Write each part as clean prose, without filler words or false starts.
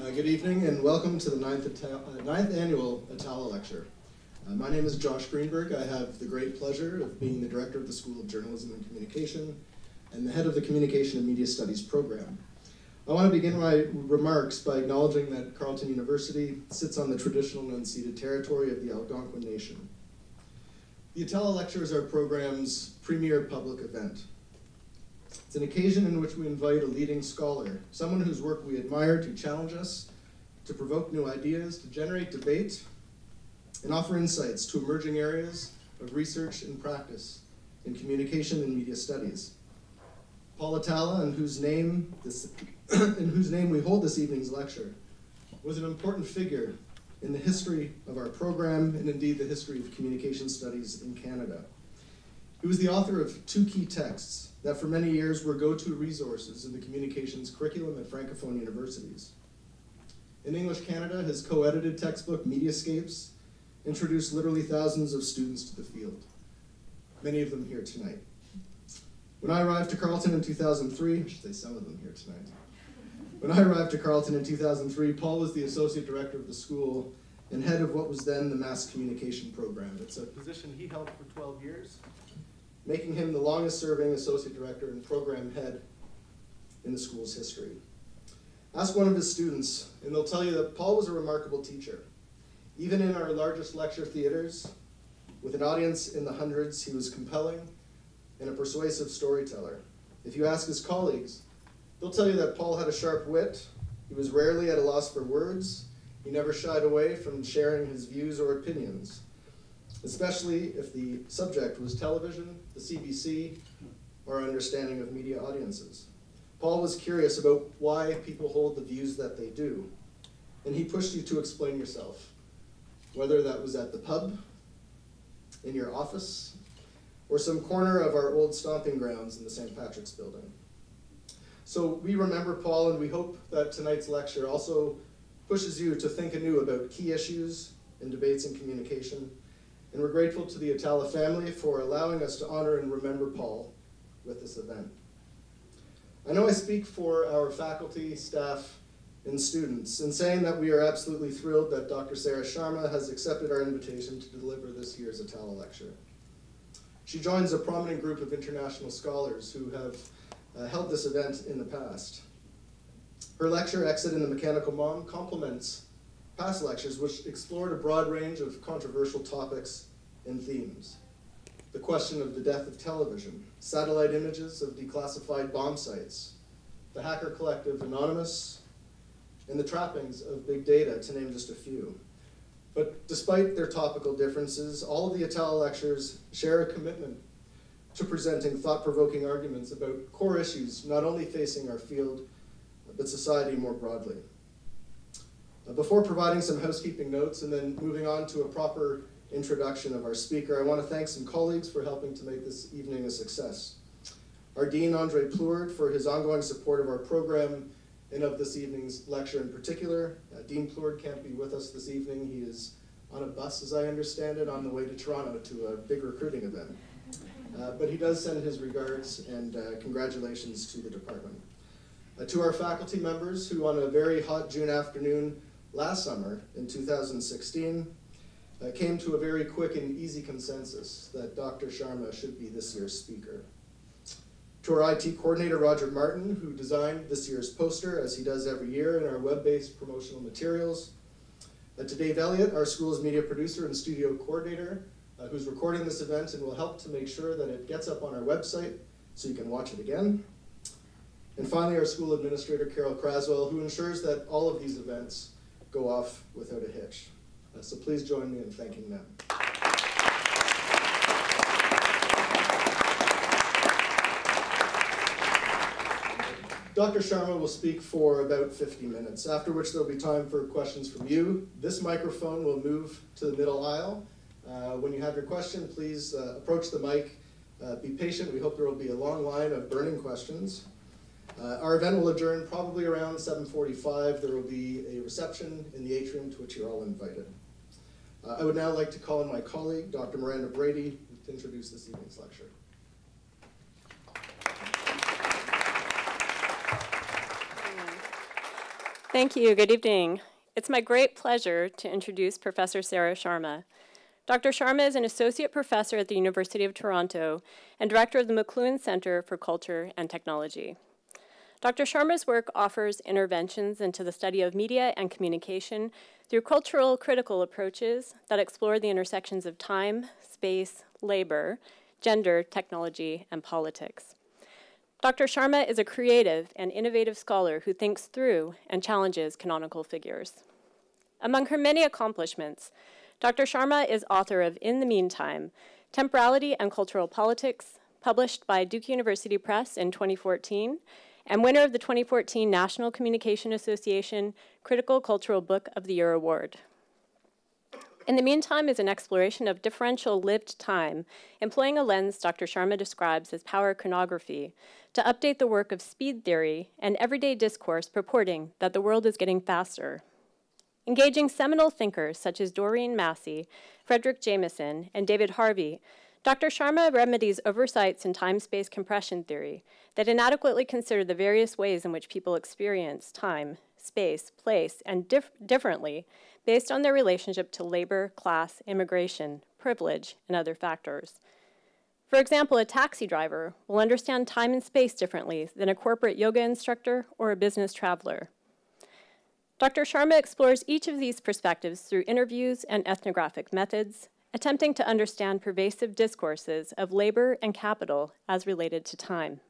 Good evening and welcome to the ninth annual Attallah lecture. My name is Josh Greenberg. I have the great pleasure of being the director of the School of Journalism and Communication and the head of the Communication and Media Studies program. I want to begin my remarks by acknowledging that Carleton University sits on the traditional and unceded territory of the Algonquin Nation. The Attallah Lecture is our program's premier public event. It's an occasion in which we invite a leading scholar, someone whose work we admire, to challenge us, to provoke new ideas, to generate debate, and offer insights to emerging areas of research and practice in communication and media studies. Paul Attallah, in whose name we hold this evening's lecture, was an important figure in the history of our program and indeed the history of communication studies in Canada. He was the author of two key texts that for many years were go-to resources in the communications curriculum at Francophone universities. In English Canada, his co-edited textbook, Mediascapes, introduced literally thousands of students to the field, many of them here tonight. When I arrived to Carleton in 2003, I should say some of them here tonight. When I arrived to Carleton in 2003, Paul was the associate director of the school and head of what was then the mass communication program. It's a position he held for 12 years, making him the longest serving associate director and program head in the school's history. Ask one of his students, and they'll tell you that Paul was a remarkable teacher. Even in our largest lecture theaters, with an audience in the hundreds, he was compelling and a persuasive storyteller. If you ask his colleagues, they'll tell you that Paul had a sharp wit, he was rarely at a loss for words, he never shied away from sharing his views or opinions, especially if the subject was television, the CBC, or understanding of media audiences. Paul was curious about why people hold the views that they do, and he pushed you to explain yourself, whether that was at the pub, in your office, or some corner of our old stomping grounds in the St. Patrick's building. So we remember Paul, and we hope that tonight's lecture also pushes you to think anew about key issues and debates in communication. And we're grateful to the Attallah family for allowing us to honor and remember Paul with this event. I know I speak for our faculty, staff, and students in saying that we are absolutely thrilled that Dr. Sarah Sharma has accepted our invitation to deliver this year's Attallah Lecture. She joins a prominent group of international scholars who have held this event in the past. Her lecture, Exit in the Mechanical Mom, complements past lectures which explored a broad range of controversial topics and themes. The question of the death of television, satellite images of declassified bomb sites, the hacker collective Anonymous, and the trappings of big data, to name just a few. But despite their topical differences, all of the Attallah lectures share a commitment to presenting thought-provoking arguments about core issues not only facing our field, but society more broadly. Before providing some housekeeping notes and then moving on to a proper introduction of our speaker, I want to thank some colleagues for helping to make this evening a success. Our Dean, Andre Plourde, for his ongoing support of our program and of this evening's lecture in particular. Dean Plourde can't be with us this evening. He is on a bus, as I understand it, on the way to Toronto to a big recruiting event. But he does send his regards and congratulations to the department. To our faculty members who on a very hot June afternoon last summer in 2016 came to a very quick and easy consensus that Dr. Sharma should be this year's speaker. To our IT coordinator, Roger Martin, who designed this year's poster, as he does every year, in our web-based promotional materials. To Dave Elliott, our school's media producer and studio coordinator, who's recording this event and will help to make sure that it gets up on our website so you can watch it again. And finally, our school administrator, Carol Craswell, who ensures that all of these events go off without a hitch. So please join me in thanking them. Dr. Sharma will speak for about 50 minutes, after which there'll be time for questions from you. This microphone will move to the middle aisle. When you have your question, please approach the mic. Be patient. We hope there will be a long line of burning questions. Our event will adjourn probably around 7:45. There will be a reception in the atrium to which you're all invited. I would now like to call on my colleague, Dr. Miranda Brady, to introduce this evening's lecture. Thank you. Good evening. It's my great pleasure to introduce Professor Sarah Sharma. Dr. Sharma is an associate professor at the University of Toronto and director of the McLuhan Center for Culture and Technology. Dr. Sharma's work offers interventions into the study of media and communication through cultural critical approaches that explore the intersections of time, space, labor, gender, technology, and politics. Dr. Sharma is a creative and innovative scholar who thinks through and challenges canonical figures. Among her many accomplishments, Dr. Sharma is author of In the Meantime, Temporality and Cultural Politics, published by Duke University Press in 2014, and winner of the 2014 National Communication Association Critical Cultural Book of the Year Award. In the Meantime is an exploration of differential lived time, employing a lens Dr. Sharma describes as power chronography to update the work of speed theory and everyday discourse purporting that the world is getting faster. Engaging seminal thinkers such as Doreen Massey, Frederick Jameson, and David Harvey, Dr. Sharma remedies oversights in time-space compression theory that inadequately consider the various ways in which people experience time, space, place, and differently based on their relationship to labor, class, immigration, privilege, and other factors. For example, a taxi driver will understand time and space differently than a corporate yoga instructor or a business traveler. Dr. Sharma explores each of these perspectives through interviews and ethnographic methods, attempting to understand pervasive discourses of labor and capital as related to time.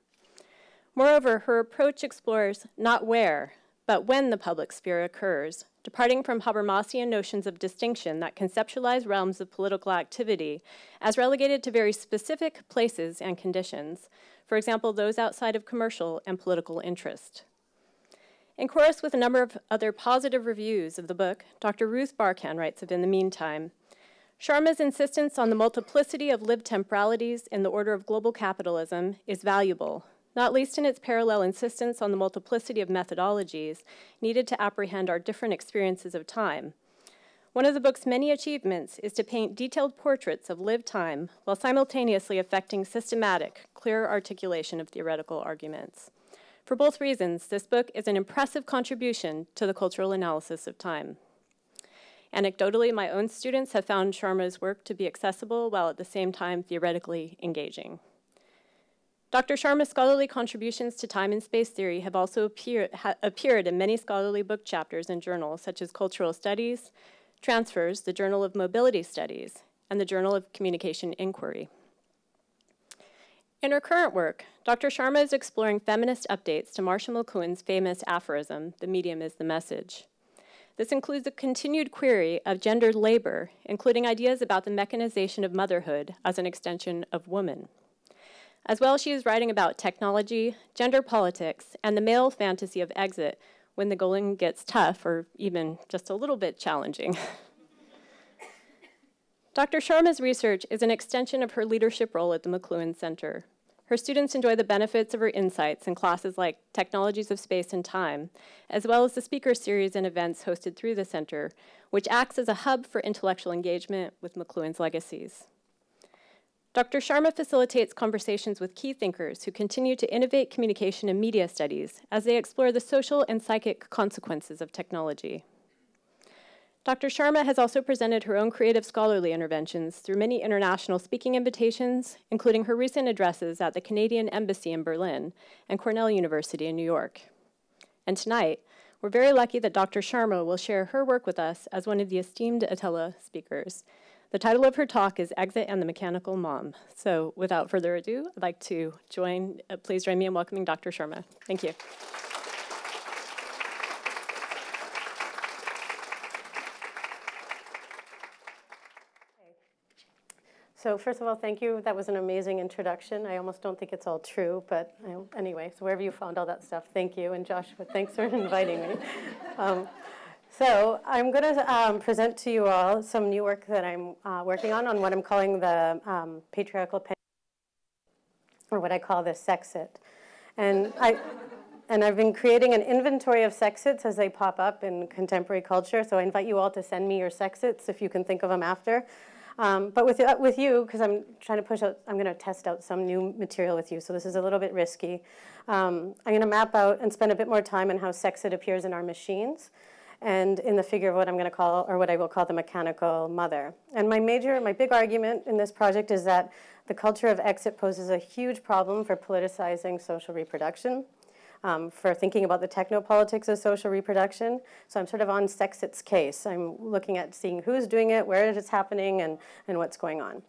Moreover, her approach explores not where, but when the public sphere occurs, departing from Habermasian notions of distinction that conceptualize realms of political activity as relegated to very specific places and conditions, for example, those outside of commercial and political interest. In chorus with a number of other positive reviews of the book, Dr. Ruth Barkan writes of In the Meantime, Sharma's insistence on the multiplicity of lived temporalities in the order of global capitalism is valuable, not least in its parallel insistence on the multiplicity of methodologies needed to apprehend our different experiences of time. One of the book's many achievements is to paint detailed portraits of lived time while simultaneously effecting systematic, clear articulation of theoretical arguments. For both reasons, this book is an impressive contribution to the cultural analysis of time. Anecdotally, my own students have found Sharma's work to be accessible while at the same time theoretically engaging. Dr. Sharma's scholarly contributions to time and space theory have also appeared in many scholarly book chapters in journals such as Cultural Studies, Transfers, the Journal of Mobility Studies, and the Journal of Communication Inquiry. In her current work, Dr. Sharma is exploring feminist updates to Marshall McLuhan's famous aphorism, "The medium is the message." This includes a continued query of gendered labor, including ideas about the mechanization of motherhood as an extension of woman. As well, she is writing about technology, gender politics, and the male fantasy of exit when the going gets tough or even just a little bit challenging. Dr. Sharma's research is an extension of her leadership role at the McLuhan Center. Her students enjoy the benefits of her insights in classes like Technologies of Space and Time, as well as the speaker series and events hosted through the center, which acts as a hub for intellectual engagement with McLuhan's legacies. Dr. Sharma facilitates conversations with key thinkers who continue to innovate communication and media studies as they explore the social and psychic consequences of technology. Dr. Sharma has also presented her own creative scholarly interventions through many international speaking invitations, including her recent addresses at the Canadian Embassy in Berlin and Cornell University in New York. And tonight, we're very lucky that Dr. Sharma will share her work with us as one of the esteemed Attallah speakers. The title of her talk is Exit and the Mechanical Mom. So without further ado, I'd like to please join me in welcoming Dr. Sharma. Thank you. So first of all, thank you. That was an amazing introduction. I almost don't think it's all true, but anyway, so wherever you found all that stuff, thank you. And Joshua, thanks for inviting me. So I'm going to present to you all some new work that I'm working on what I'm calling the patriarchal or what I call the sexit. And I've been creating an inventory of sexits as they pop up in contemporary culture. So I invite you all to send me your sexits if you can think of them after. But with you, because I'm trying to push out, I'm going to test out some new material with you, so this is a little bit risky. I'm going to map out and spend a bit more time on how sexit appears in our machines and in the figure of what I'm going to call, or what I will call, the mechanical mother. And my big argument in this project is that the culture of exit poses a huge problem for politicizing social reproduction, for thinking about the technopolitics of social reproduction. So I'm sort of on sexit's case. I'm looking at seeing who's doing it, where it is happening, and what's going on.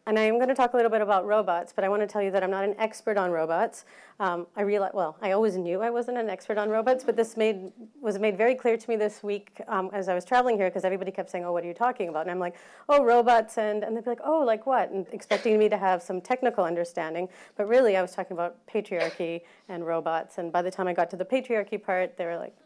And I'm going to talk a little bit about robots, but I want to tell you that I'm not an expert on robots. I realized, well, I always knew I wasn't an expert on robots, but this was made very clear to me this week as I was traveling here, because everybody kept saying, oh, what are you talking about? And I'm like, oh, robots, and they'd be like, oh, like what? And expecting me to have some technical understanding. But really, I was talking about patriarchy and robots. And by the time I got to the patriarchy part, they were like,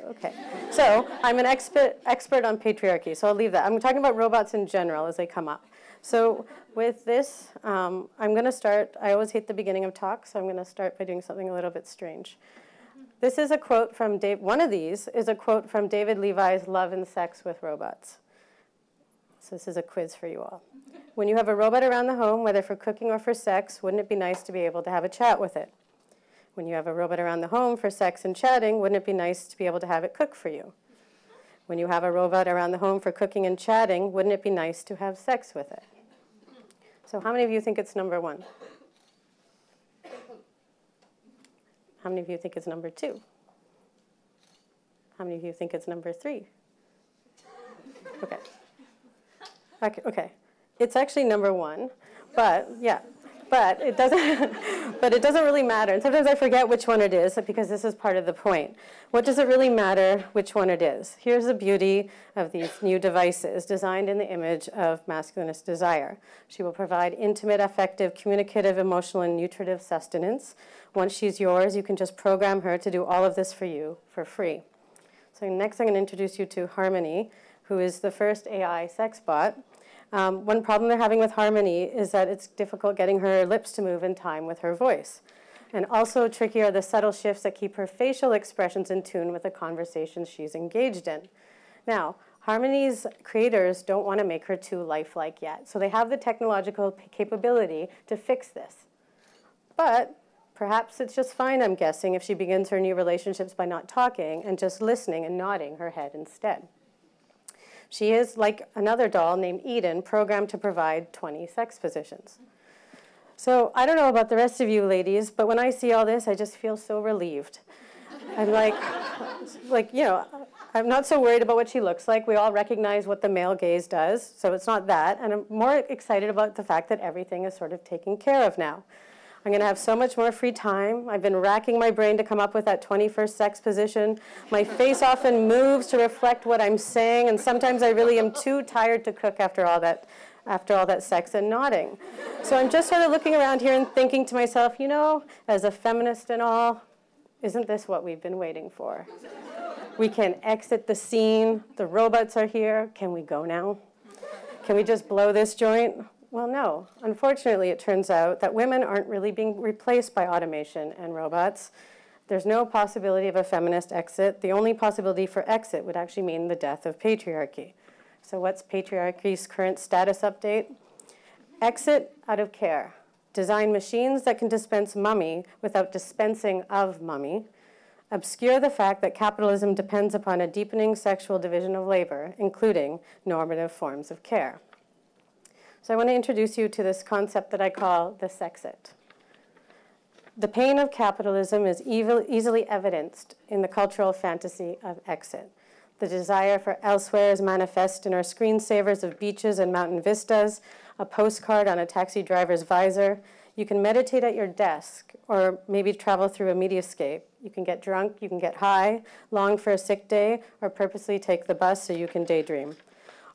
okay. So I'm an expert on patriarchy, so I'll leave that. I'm talking about robots in general as they come up. So with this, I'm going to start. I always hate the beginning of talks, so I'm going to start by doing something a little bit strange. This is a quote from one of these is a quote from David Levi's Love and Sex with Robots. So this is a quiz for you all. When you have a robot around the home, whether for cooking or for sex, wouldn't it be nice to be able to have a chat with it? When you have a robot around the home for sex and chatting, wouldn't it be nice to be able to have it cook for you? When you have a robot around the home for cooking and chatting, wouldn't it be nice to have sex with it? So how many of you think it's number 1? How many of you think it's number 2? How many of you think it's number 3? Okay. It's actually number 1, but yeah. But it doesn't really matter. And sometimes I forget which one it is, because this is part of the point. What does it really matter which one it is? Here's the beauty of these new devices designed in the image of masculinist desire. She will provide intimate, affective, communicative, emotional, and nutritive sustenance. Once she's yours, you can just program her to do all of this for you for free. So next I'm going to introduce you to Harmony, who is the first AI sex bot. One problem they're having with Harmony is that it's difficult getting her lips to move in time with her voice. And also tricky are the subtle shifts that keep her facial expressions in tune with the conversations she's engaged in. Now, Harmony's creators don't want to make her too lifelike yet, so they have the technological capability to fix this. But perhaps it's just fine, I'm guessing, if she begins her new relationships by not talking and just listening and nodding her head instead. She is, like another doll named Eden, programmed to provide 20 sex positions. So I don't know about the rest of you ladies, but when I see all this, I just feel so relieved. I'm like, I'm not so worried about what she looks like. We all recognize what the male gaze does, so it's not that. And I'm more excited about the fact that everything is sort of taken care of now. I'm going to have so much more free time. I've been racking my brain to come up with that 21st sex position. My face often moves to reflect what I'm saying, and sometimes I really am too tired to cook after all that sex and nodding. So I'm just sort of looking around here and thinking to myself, you know, as a feminist and all, isn't this what we've been waiting for? We can exit the scene. The robots are here. Can we go now? Can we just blow this joint? Well, no. Unfortunately, it turns out that women aren't really being replaced by automation and robots. There's no possibility of a feminist exit. The only possibility for exit would actually mean the death of patriarchy. So what's patriarchy's current status update? Exit out of care. Design machines that can dispense mummy without dispensing of mummy. Obscure the fact that capitalism depends upon a deepening sexual division of labor, including normative forms of care. So I want to introduce you to this concept that I call the sexit. The pain of capitalism is easily evidenced in the cultural fantasy of exit. The desire for elsewhere is manifest in our screensavers of beaches and mountain vistas, a postcard on a taxi driver's visor. You can meditate at your desk, or maybe travel through a mediascape. You can get drunk, you can get high, long for a sick day, or purposely take the bus so you can daydream.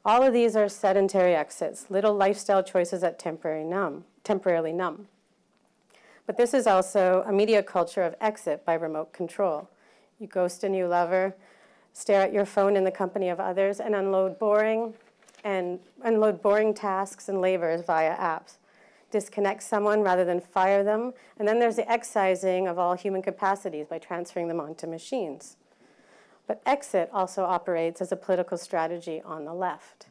All of these are sedentary exits, little lifestyle choices that temporarily numb. But this is also a media culture of exit by remote control. You ghost a new lover, stare at your phone in the company of others, and unload boring tasks and labors via apps. Disconnect someone rather than fire them. And then there's the excising of all human capacities by transferring them onto machines. But exit also operates as a political strategy on the left.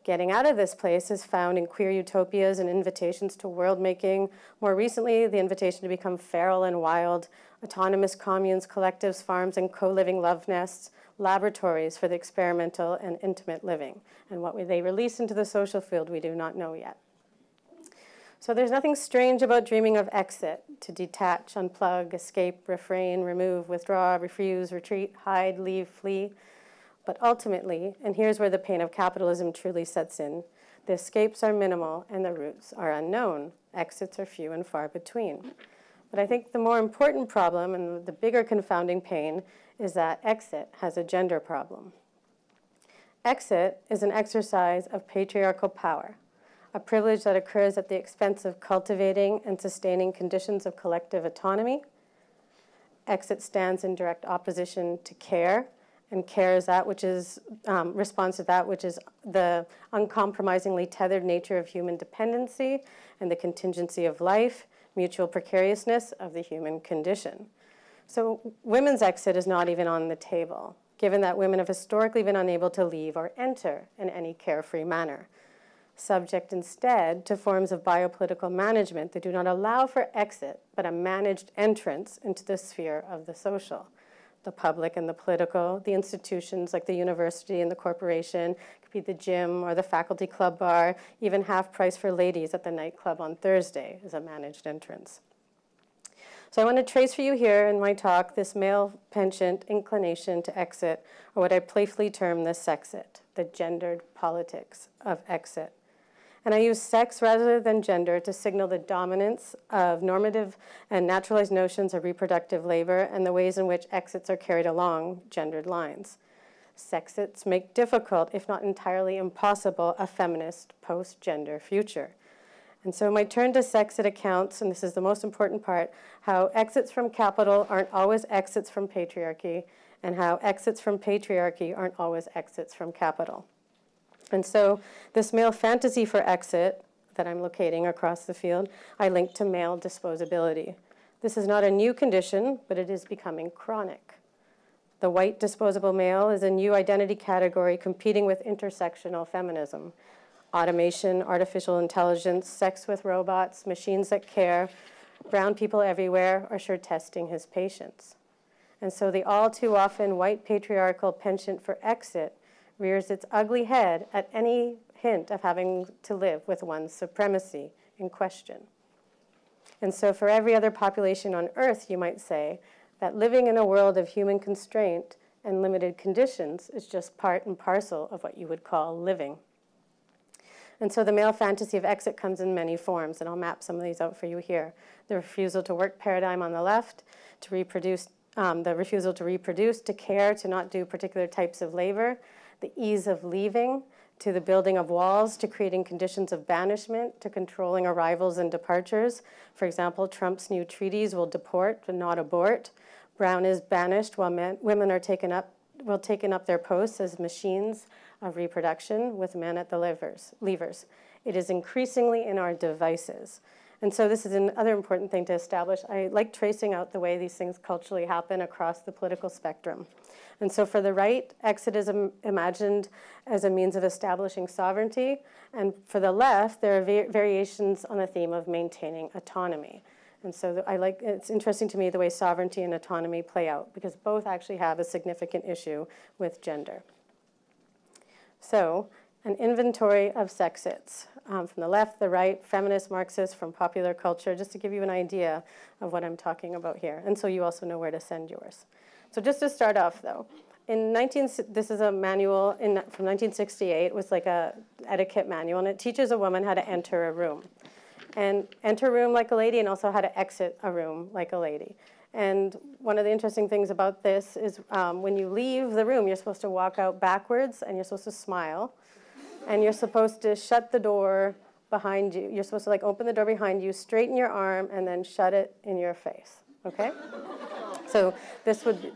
Getting out of this place is found in queer utopias and invitations to world-making. More recently, the invitation to become feral and wild, autonomous communes, collectives, farms, and co-living love nests, laboratories for the experimental and intimate living. And what they release into the social field, we do not know yet. So there's nothing strange about dreaming of exit, to detach, unplug, escape, refrain, remove, withdraw, refuse, retreat, hide, leave, flee. But ultimately, and here's where the pain of capitalism truly sets in, the escapes are minimal and the routes are unknown. Exits are few and far between. But I think the more important problem and the bigger confounding pain is that exit has a gender problem. Exit is an exercise of patriarchal power, a privilege that occurs at the expense of cultivating and sustaining conditions of collective autonomy. Exit stands in direct opposition to care, and care is that which is responds to that which is the uncompromisingly tethered nature of human dependency and the contingency of life, mutual precariousness of the human condition. So women's exit is not even on the table, given that women have historically been unable to leave or enter in any carefree manner, subject instead to forms of biopolitical management that do not allow for exit, but a managed entrance into the sphere of the social. The public and the political, the institutions like the university and the corporation, it could be the gym or the faculty club bar, even half price for ladies at the nightclub on Thursday is a managed entrance. So I want to trace for you here in my talk this male penchant inclination to exit, or what I playfully term the sexit, the gendered politics of exit. And I use sex rather than gender to signal the dominance of normative and naturalized notions of reproductive labor and the ways in which exits are carried along gendered lines. Sexits make difficult, if not entirely impossible, a feminist post-gender future. And so my turn to sexit accounts, and this is the most important part, how exits from capital aren't always exits from patriarchy, and how exits from patriarchy aren't always exits from capital. And so this male fantasy for exit that I'm locating across the field, I link to male disposability. This is not a new condition, but it is becoming chronic. The white disposable male is a new identity category competing with intersectional feminism. Automation, artificial intelligence, sex with robots, machines that care, brown people everywhere are sure testing his patience. And so the all too often white patriarchal penchant for exit rears its ugly head at any hint of having to live with one's supremacy in question. And so for every other population on Earth, you might say that living in a world of human constraint and limited conditions is just part and parcel of what you would call living. And so the male fantasy of exit comes in many forms, and I'll map some of these out for you here. The refusal to work paradigm on the left, to reproduce, the refusal to reproduce, to care, to not do particular types of labor, the ease of leaving, to the building of walls, to creating conditions of banishment, to controlling arrivals and departures. For example, Trump's new treaties will deport but not abort. Brown is banished while women are taken up their posts as machines of reproduction with men at the levers. It is increasingly in our devices. And so this is another important thing to establish. I like tracing out the way these things culturally happen across the political spectrum. And so for the right, exit is imagined as a means of establishing sovereignty. And for the left, there are variations on the theme of maintaining autonomy. And so it's interesting to me the way sovereignty and autonomy play out, because both actually have a significant issue with gender. So an inventory of sexits. From the left, the right, feminist, Marxist, from popular culture, just to give you an idea of what I'm talking about here. And so you also know where to send yours. So just to start off, though, this is a manual from 1968. It was like a etiquette manual, and it teaches a woman how to enter a room. And enter a room like a lady, and also how to exit a room like a lady. And one of the interesting things about this is when you leave the room, you're supposed to walk out backwards, and you're supposed to smile. And you're supposed to shut the door behind you. You're supposed to open the door behind you, straighten your arm, and then shut it in your face, okay? So this would be,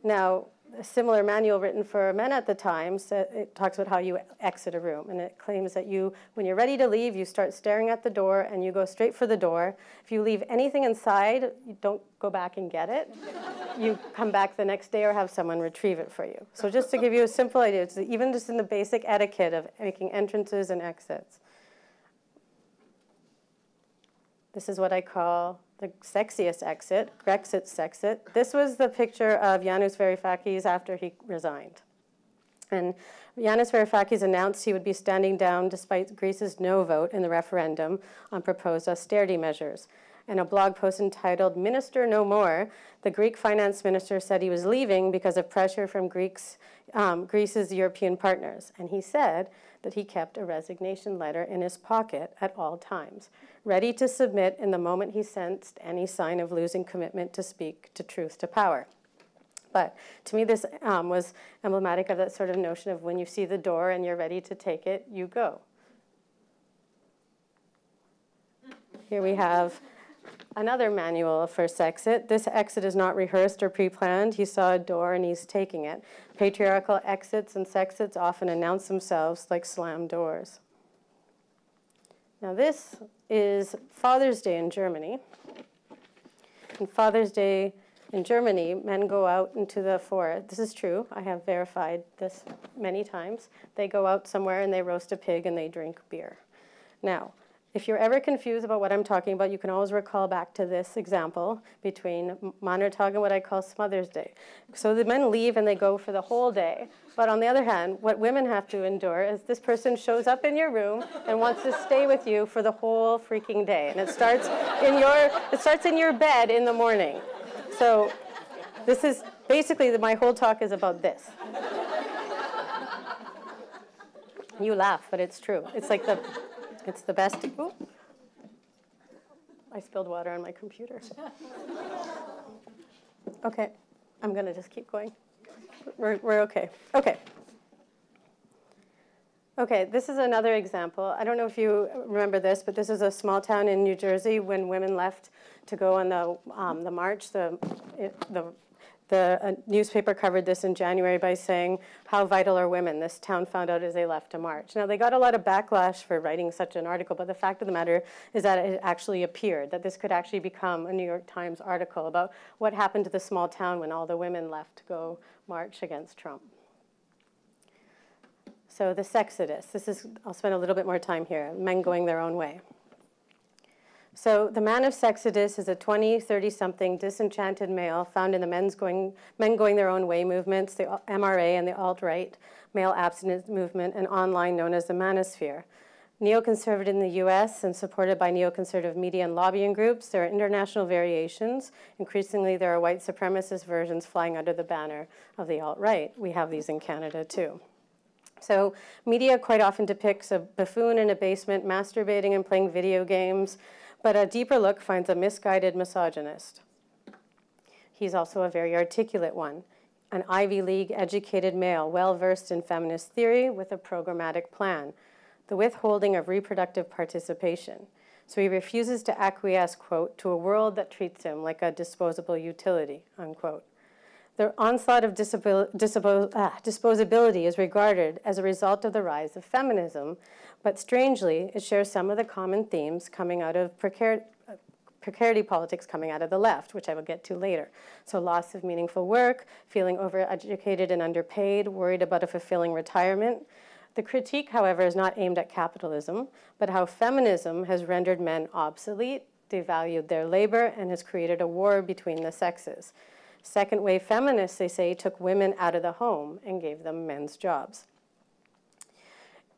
now, a similar manual written for men at the time, it talks about how you exit a room. And it claims that when you're ready to leave, you start staring at the door, and you go straight for the door. If you leave anything inside, you don't go back and get it. you come back the next day or have someone retrieve it for you. So just to give you a simple idea, it's even just in the basic etiquette of making entrances and exits. This is what I call the sexiest exit, Brexit's exit. This was the picture of Yanis Varoufakis after he resigned. And Yanis Varoufakis announced he would be standing down despite Greece's no vote in the referendum on proposed austerity measures. In a blog post entitled "Minister No More," the Greek finance minister said he was leaving because of pressure from Greece's European partners. And he said that he kept a resignation letter in his pocket at all times, ready to submit in the moment he sensed any sign of losing commitment to speak to truth to power. But to me, this was emblematic of that sort of notion of when you see the door and you're ready to take it, you go. Here we have another manual for exit. This exit is not rehearsed or pre-planned. He saw a door and he's taking it. Patriarchal exits and sexits often announce themselves like slam doors. Now this is Father's Day in Germany. And Father's Day in Germany, men go out into the forest. This is true. I have verified this many times. They go out somewhere and they roast a pig and they drink beer. Now, if you're ever confused about what I'm talking about, you can always recall back to this example between Mannertag and what I call Smother's Day. So the men leave and they go for the whole day. But on the other hand, what women have to endure is this person shows up in your room and wants to stay with you for the whole freaking day. And it starts in your bed in the morning. So this is basically, my whole talk is about this. You laugh, but it's true. It's like it's the best. Ooh. I spilled water on my computer. Okay, I'm going to just keep going. We're okay. Okay. Okay, this is another example. I don't know if you remember this, but this is a small town in New Jersey when women left to go on the march. The newspaper covered this in January by saying, "How vital are women?" This town found out as they left to march. Now, they got a lot of backlash for writing such an article, but the fact of the matter is that it actually appeared, that this could actually become a New York Times article about what happened to the small town when all the women left to go march against Trump. So the sexodus. I'll spend a little bit more time here, men going their own way. So the man of sexodus is a 20, 30-something disenchanted male found in the men going their own way movements, the MRA and the alt-right male abstinence movement, and online known as the manosphere. Neoconservative in the US and supported by neoconservative media and lobbying groups, there are international variations. Increasingly, there are white supremacist versions flying under the banner of the alt-right. We have these in Canada too. So media quite often depicts a buffoon in a basement masturbating and playing video games, but a deeper look finds a misguided misogynist. He's also a very articulate one, an Ivy League educated male, well-versed in feminist theory with a programmatic plan, the withholding of reproductive participation. So he refuses to acquiesce, quote, to a world that treats him like a disposable utility, unquote. The onslaught of disposability is regarded as a result of the rise of feminism, but strangely, it shares some of the common themes coming out of precarity politics coming out of the left, which I will get to later. So loss of meaningful work, feeling overeducated and underpaid, worried about a fulfilling retirement. The critique, however, is not aimed at capitalism, but how feminism has rendered men obsolete, devalued their labor, and has created a war between the sexes. Second-wave feminists, they say, took women out of the home and gave them men's jobs.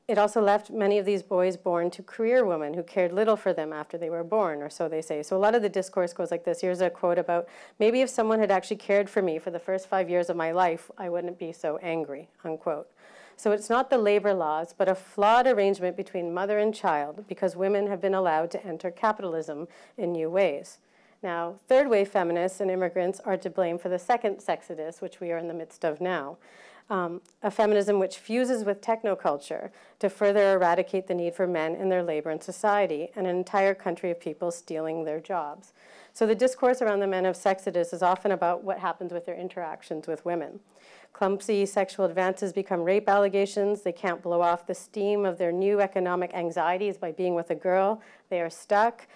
It also left many of these boys born to career women who cared little for them after they were born, or so they say. So a lot of the discourse goes like this. Here's a quote about, maybe if someone had actually cared for me for the first 5 years of my life, I wouldn't be so angry, unquote. So it's not the labor laws, but a flawed arrangement between mother and child because women have been allowed to enter capitalism in new ways. Now, third-wave feminists and immigrants are to blame for the second sexodus, which we are in the midst of now. A feminism which fuses with technoculture to further eradicate the need for men in their labor and society, and an entire country of people stealing their jobs. So the discourse around the men of sexodus is often about what happens with their interactions with women. Clumsy sexual advances become rape allegations. They can't blow off the steam of their new economic anxieties by being with a girl. They are stuck.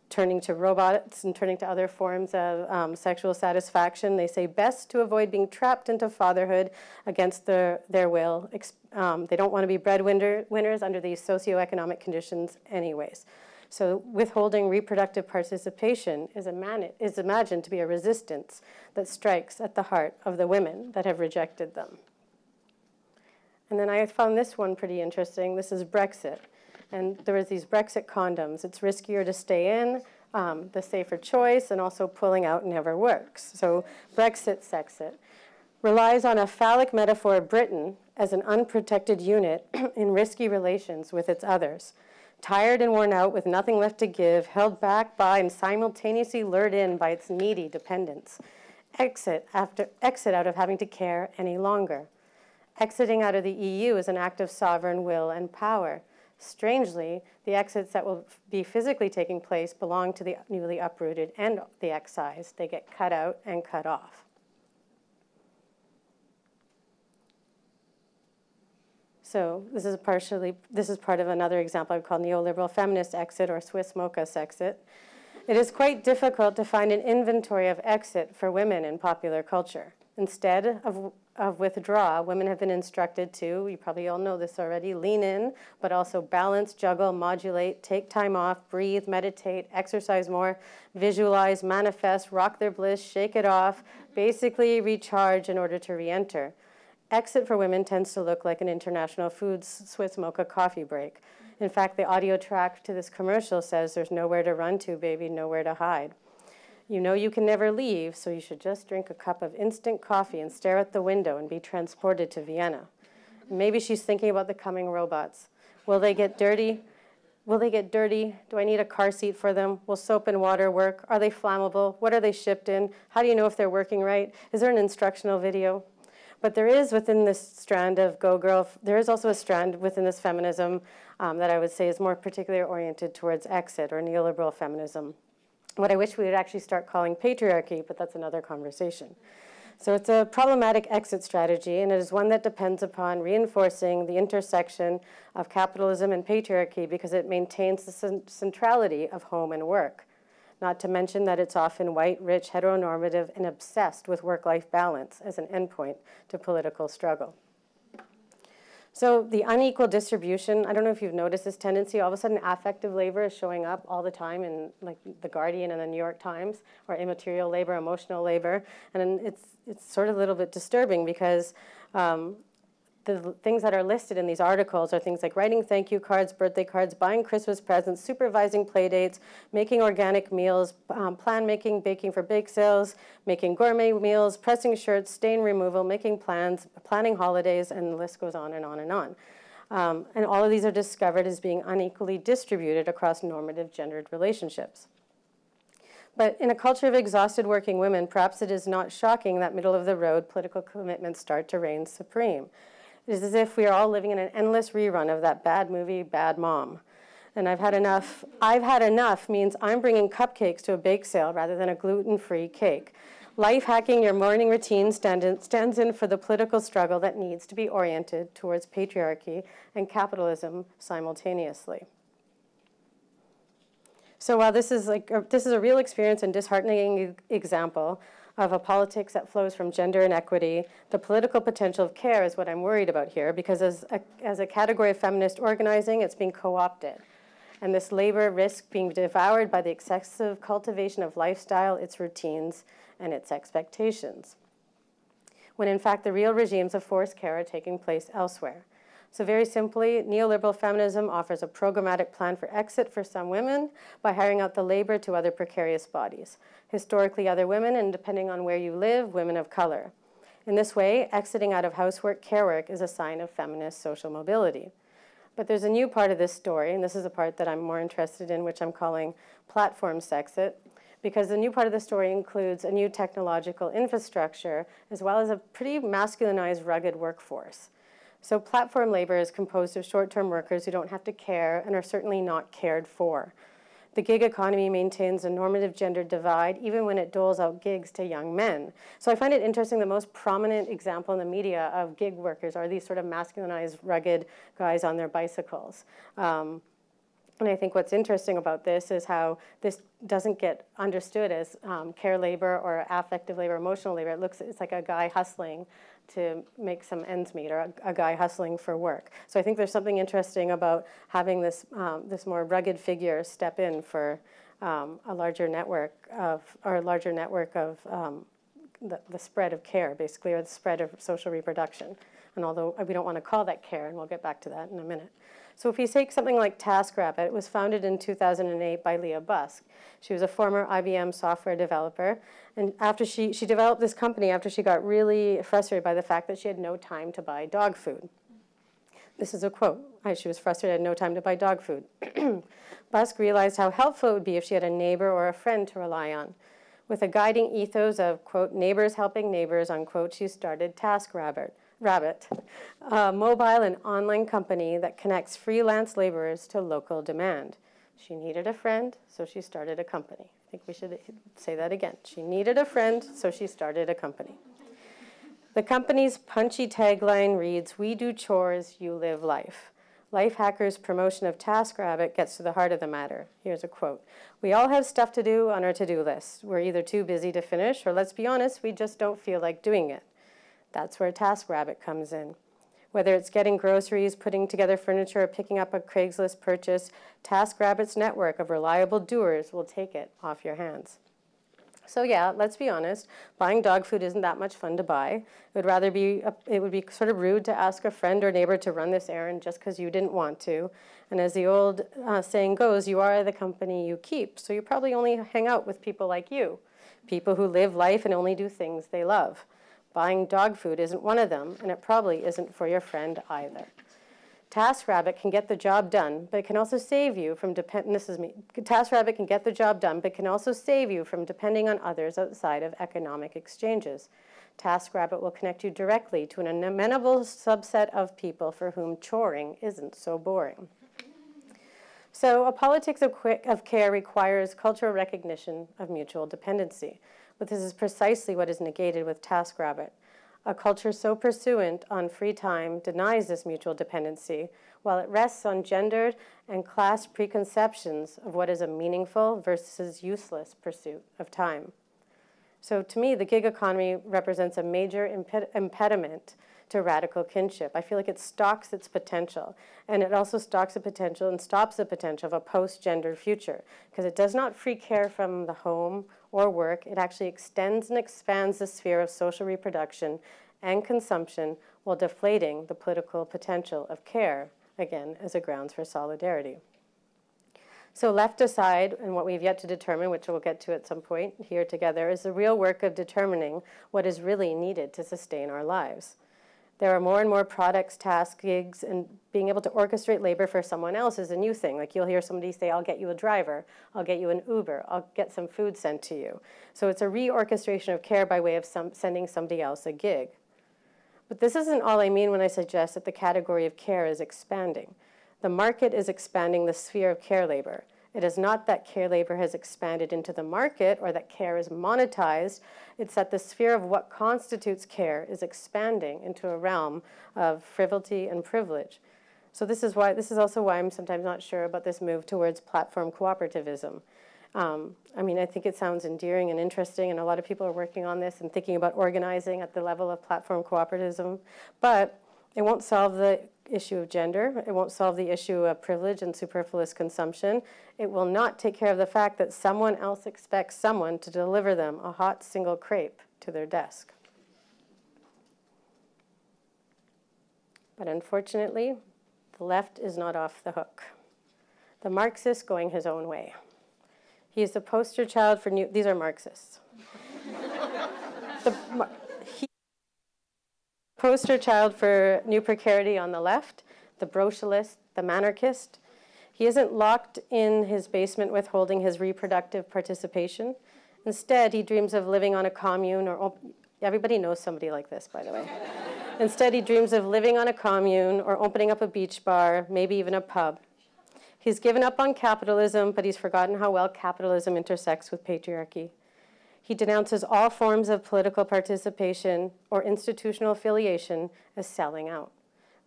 turning to robots and turning to other forms of sexual satisfaction. They say best to avoid being trapped into fatherhood against their will. They don't want to be breadwinners under these socioeconomic conditions anyways. So withholding reproductive participation is imagined to be a resistance that strikes at the heart of the women that have rejected them. And then I found this one pretty interesting. This is Brexit. And there was these Brexit condoms. It's riskier to stay in, the safer choice, and also pulling out never works. So Brexit sexit relies on a phallic metaphor of Britain as an unprotected unit in risky relations with its others. Tired and worn out with nothing left to give, held back by and simultaneously lured in by its needy dependents. Exit out of having to care any longer. Exiting out of the EU is an act of sovereign will and power. Strangely, the exits that will be physically taking place belong to the newly uprooted and the excised. They get cut out and cut off. So this is part of another example I've called neoliberal feminist exit or Swiss mocha sexit. It is quite difficult to find an inventory of exit for women in popular culture. Instead of withdraw, women have been instructed to, you probably all know this already, lean in, but also balance, juggle, modulate, take time off, breathe, meditate, exercise more, visualize, manifest, rock their bliss, shake it off, basically recharge in order to re-enter. Exit for women tends to look like an International Foods Swiss mocha coffee break. In fact, the audio track to this commercial says there's nowhere to run to, baby, nowhere to hide. You know you can never leave, so you should just drink a cup of instant coffee and stare at the window and be transported to Vienna. Maybe she's thinking about the coming robots. Will they get dirty? Will they get dirty? Do I need a car seat for them? Will soap and water work? Are they flammable? What are they shipped in? How do you know if they're working right? Is there an instructional video? But there is within this strand of Go Girl, there is also a strand within this feminism that I would say is more particularly oriented towards exit or neoliberal feminism. What I wish we would actually start calling patriarchy, but that's another conversation. So it's a problematic exit strategy, and it is one that depends upon reinforcing the intersection of capitalism and patriarchy because it maintains the centrality of home and work. Not to mention that it's often white, rich, heteronormative, and obsessed with work-life balance as an endpoint to political struggle. So the unequal distribution, I don't know if you've noticed this tendency, all of a sudden affective labor is showing up all the time in like The Guardian and the New York Times, or immaterial labor, emotional labor, and it's sort of a little bit disturbing because the things that are listed in these articles are things like writing thank you cards, birthday cards, buying Christmas presents, supervising play dates, making organic meals, plan making, baking for bake sales, making gourmet meals, pressing shirts, stain removal, making plans, planning holidays, and the list goes on and on and on. And all of these are discovered as being unequally distributed across normative gendered relationships. But in a culture of exhausted working women, perhaps it is not shocking that middle-of-the-road political commitments start to reign supreme. It is as if we are all living in an endless rerun of that bad movie, Bad Mom. And I've had enough. I've had enough means I'm bringing cupcakes to a bake sale rather than a gluten-free cake. Life hacking your morning routine stands in for the political struggle that needs to be oriented towards patriarchy and capitalism simultaneously. So while this is a real experience and disheartening example of a politics that flows from gender inequity, the political potential of care is what I'm worried about here, because as a category of feminist organizing, it's being co-opted. And this labor risks being devoured by the excessive cultivation of lifestyle, its routines, and its expectations, when in fact the real regimes of forced care are taking place elsewhere. So very simply, neoliberal feminism offers a programmatic plan for exit for some women by hiring out the labor to other precarious bodies, historically other women, and depending on where you live, women of color. In this way, exiting out of housework, care work is a sign of feminist social mobility. But there's a new part of this story, and this is the part that I'm more interested in, which I'm calling platform sexit, because the new part of the story includes a new technological infrastructure, as well as a pretty masculinized, rugged workforce. So platform labor is composed of short-term workers who don't have to care and are certainly not cared for. The gig economy maintains a normative gender divide even when it doles out gigs to young men. So I find it interesting, the most prominent example in the media of gig workers are these sort of masculinized, rugged guys on their bicycles. And I think what's interesting about this is how this doesn't get understood as care labor or affective labor, emotional labor. It's like a guy hustling to make some ends meet, or a guy hustling for work. So I think there's something interesting about having this, this more rugged figure step in for a larger network of the spread of care, basically, or the spread of social reproduction. And although we don't want to call that care, and we'll get back to that in a minute. So if you take something like Taskrabbit, it was founded in 2008 by Leah Busk. She was a former IBM software developer. And after she developed this company after she got really frustrated by the fact that she had no time to buy dog food. This is a quote. She was frustrated, had no time to buy dog food. Busk realized how helpful it would be if she had a neighbor or a friend to rely on. With a guiding ethos of, quote, neighbors helping neighbors, unquote, she started Taskrabbit, a mobile and online company that connects freelance laborers to local demand. She needed a friend, so she started a company. I think we should say that again. She needed a friend, so she started a company. The company's punchy tagline reads, "We do chores, you live life." Lifehacker's promotion of Taskrabbit gets to the heart of the matter. Here's a quote. "We all have stuff to do on our to-do list. We're either too busy to finish, or let's be honest, we just don't feel like doing it." That's where Taskrabbit comes in. Whether it's getting groceries, putting together furniture, or picking up a Craigslist purchase, Taskrabbit's network of reliable doers will take it off your hands. So yeah, let's be honest, buying dog food isn't that much fun to buy. It would be sort of rude to ask a friend or neighbor to run this errand just because you didn't want to. And as the old saying goes, you are the company you keep. So you probably only hang out with people like you, people who live life and only do things they love. Buying dog food isn't one of them, and it probably isn't for your friend either. Taskrabbit can get the job done, but it can also save you from Taskrabbit can get the job done, but can also save you from depending on others outside of economic exchanges. Taskrabbit will connect you directly to an amenable subset of people for whom choring isn't so boring. So a politics of care requires cultural recognition of mutual dependency, but this is precisely what is negated with Taskrabbit. A culture so pursuant on free time denies this mutual dependency, while it rests on gendered and class preconceptions of what is a meaningful versus useless pursuit of time. So to me, the gig economy represents a major impediment to radical kinship. I feel like it stalks its potential, and it also stalks the potential and stops the potential of a post-gendered future, because it does not free care from the home or work. It actually extends and expands the sphere of social reproduction and consumption while deflating the political potential of care, again, as a grounds for solidarity. So left aside, and what we've yet to determine, which we'll get to at some point here together, is the real work of determining what is really needed to sustain our lives. There are more and more products, tasks, gigs, and being able to orchestrate labor for someone else is a new thing. Like you'll hear somebody say, I'll get you a driver, I'll get you an Uber, I'll get some food sent to you. So it's a reorchestration of care by way of sending somebody else a gig. But this isn't all I mean when I suggest that the category of care is expanding. The market is expanding the sphere of care labor. It is not that care labor has expanded into the market or that care is monetized. It's that the sphere of what constitutes care is expanding into a realm of frivolity and privilege. So this is also why I'm sometimes not sure about this move towards platform cooperativism. I mean, I think it sounds endearing and interesting, and a lot of people are working on this and thinking about organizing at the level of platform cooperativism, but it won't solve the issue of gender. It won't solve the issue of privilege and superfluous consumption. It will not take care of the fact that someone else expects someone to deliver them a hot single crepe to their desk. But unfortunately, the left is not off the hook. The Marxist going his own way. He is the poster child for these are Marxists. Poster child for new precarity on the left, the brocialist, the manarchist. He isn't locked in his basement withholding his reproductive participation. Instead, he dreams of living on a commune, or everybody knows somebody like this, by the way. Instead, he dreams of living on a commune or opening up a beach bar, maybe even a pub. He's given up on capitalism, but he's forgotten how well capitalism intersects with patriarchy. He denounces all forms of political participation or institutional affiliation as selling out.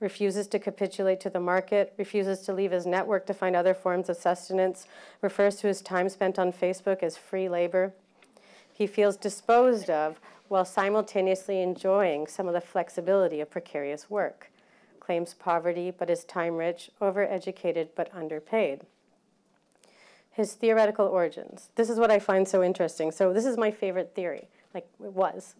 refuses to capitulate to the market, refuses to leave his network to find other forms of sustenance, refers to his time spent on Facebook as free labor. He feels disposed of while simultaneously enjoying some of the flexibility of precarious work, claims poverty but is time-rich, overeducated but underpaid. His theoretical origins. This is what I find so interesting. So this is my favorite theory, like it was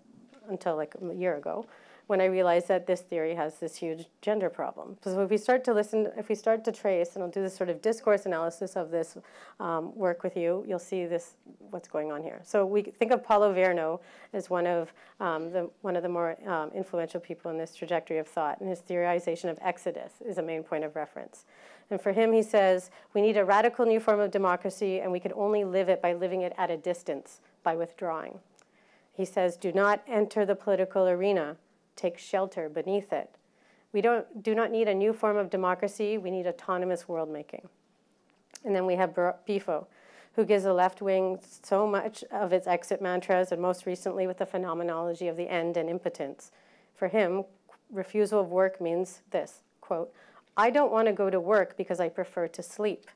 until like a year ago, when I realized that this theory has this huge gender problem. So if we start to listen, if we start to trace, and I'll do this sort of discourse analysis of this work with you, you'll see this, what's going on here. So we think of Paulo Verno as one of the more influential people in this trajectory of thought, and his theorization of exodus is a main point of reference. And for him, he says, we need a radical new form of democracy, and we can only live it by living it at a distance, by withdrawing. He says, do not enter the political arena. Take shelter beneath it. We do not need a new form of democracy. We need autonomous world-making. And then we have Bifo, who gives the left wing so much of its exit mantras, and most recently with the phenomenology of the end and impotence. For him, refusal of work means this, quote, I don't want to go to work because I prefer to sleep.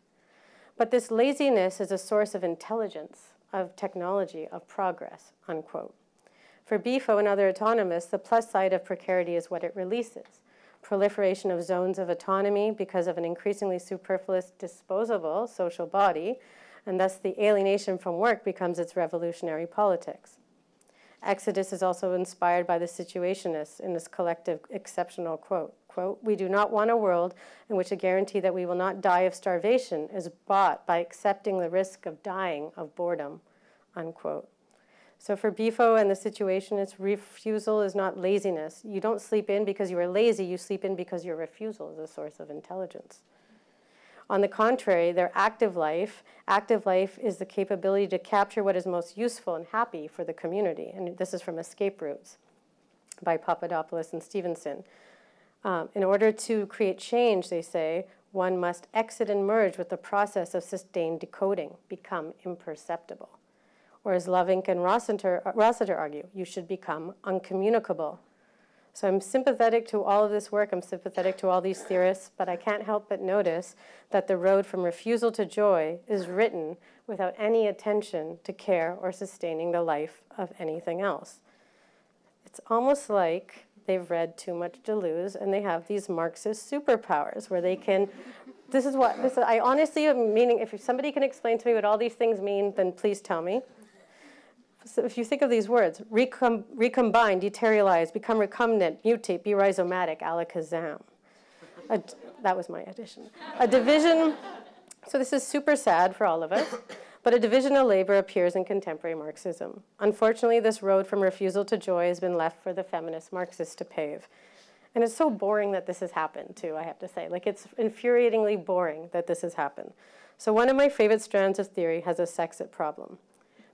But this laziness is a source of intelligence, of technology, of progress, unquote. For Bifo and other autonomists, the plus side of precarity is what it releases. Proliferation of zones of autonomy because of an increasingly superfluous, disposable social body, and thus the alienation from work becomes its revolutionary politics. Exodus is also inspired by the situationists in this collective exceptional quote. Quote, we do not want a world in which a guarantee that we will not die of starvation is bought by accepting the risk of dying of boredom, unquote. So for Bifo and the situationists, refusal is not laziness. You don't sleep in because you are lazy, you sleep in because your refusal is a source of intelligence. On the contrary, their active life is the capability to capture what is most useful and happy for the community. And this is from Escape Routes by Papadopoulos and Stevenson. In order to create change, they say, one must exit and merge with the process of sustained decoding, become imperceptible. Or as Lovink and Rossiter argue, you should become uncommunicable. So I'm sympathetic to all of this work, I'm sympathetic to all these theorists, but I can't help but notice that the road from refusal to joy is written without any attention to care or sustaining the life of anything else. It's almost like they've read too much Deleuze and they have these Marxist superpowers where they can, I honestly am meaning, if somebody can explain to me what all these things mean, then please tell me. So if you think of these words, recombine, deterialize, become recumbent, mutate, be rhizomatic, alakazam. That was my addition. A division, so this is super sad for all of us, but a division of labor appears in contemporary Marxism. Unfortunately, this road from refusal to joy has been left for the feminist Marxists to pave. And it's so boring that this has happened, too, I have to say. Like, it's infuriatingly boring that this has happened. So one of my favorite strands of theory has a sexit problem.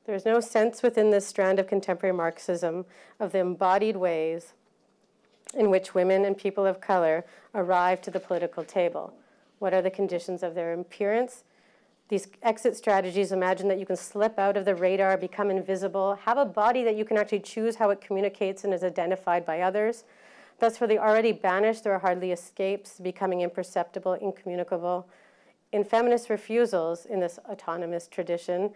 There's no sense within this strand of contemporary Marxism of the embodied ways in which women and people of color arrive to the political table. What are the conditions of their appearance? These exit strategies imagine that you can slip out of the radar, become invisible, have a body that you can actually choose how it communicates and is identified by others. Thus, for the already banished, there are hardly escapes, becoming imperceptible, incommunicable. In feminist refusals, in this autonomous tradition,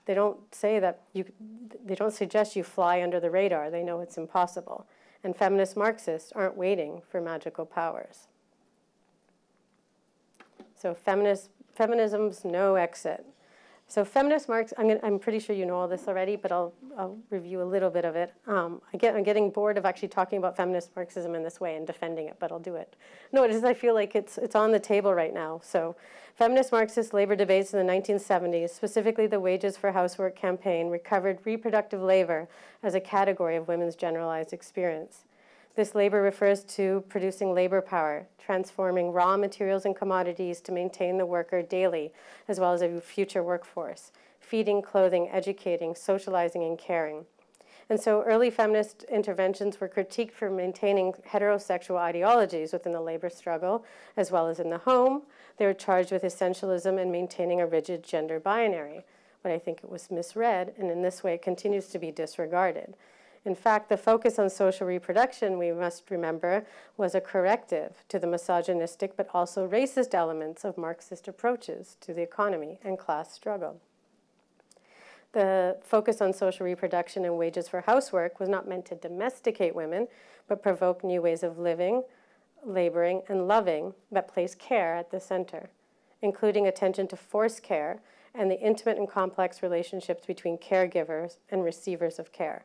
they don't say that they don't suggest you fly under the radar. They know it's impossible. And feminist Marxists aren't waiting for magical powers. So feminism's no exit. So feminist Marxism, I'm pretty sure you know all this already, but I'll review a little bit of it. I'm getting bored of actually talking about feminist Marxism in this way and defending it, but I'll do it. No, it is, I feel like it's on the table right now. So feminist Marxist labor debates in the 1970s, specifically the Wages for Housework campaign, recovered reproductive labor as a category of women's generalized experience. This labor refers to producing labor power, transforming raw materials and commodities to maintain the worker daily, as well as a future workforce, feeding, clothing, educating, socializing, and caring. And so early feminist interventions were critiqued for maintaining heterosexual ideologies within the labor struggle, as well as in the home. They were charged with essentialism and maintaining a rigid gender binary. But I think it was misread, and in this way it continues to be disregarded. In fact, the focus on social reproduction, we must remember, was a corrective to the misogynistic but also racist elements of Marxist approaches to the economy and class struggle. The focus on social reproduction and wages for housework was not meant to domesticate women, but provoke new ways of living, laboring, and loving that place care at the center, including attention to forced care and the intimate and complex relationships between caregivers and receivers of care.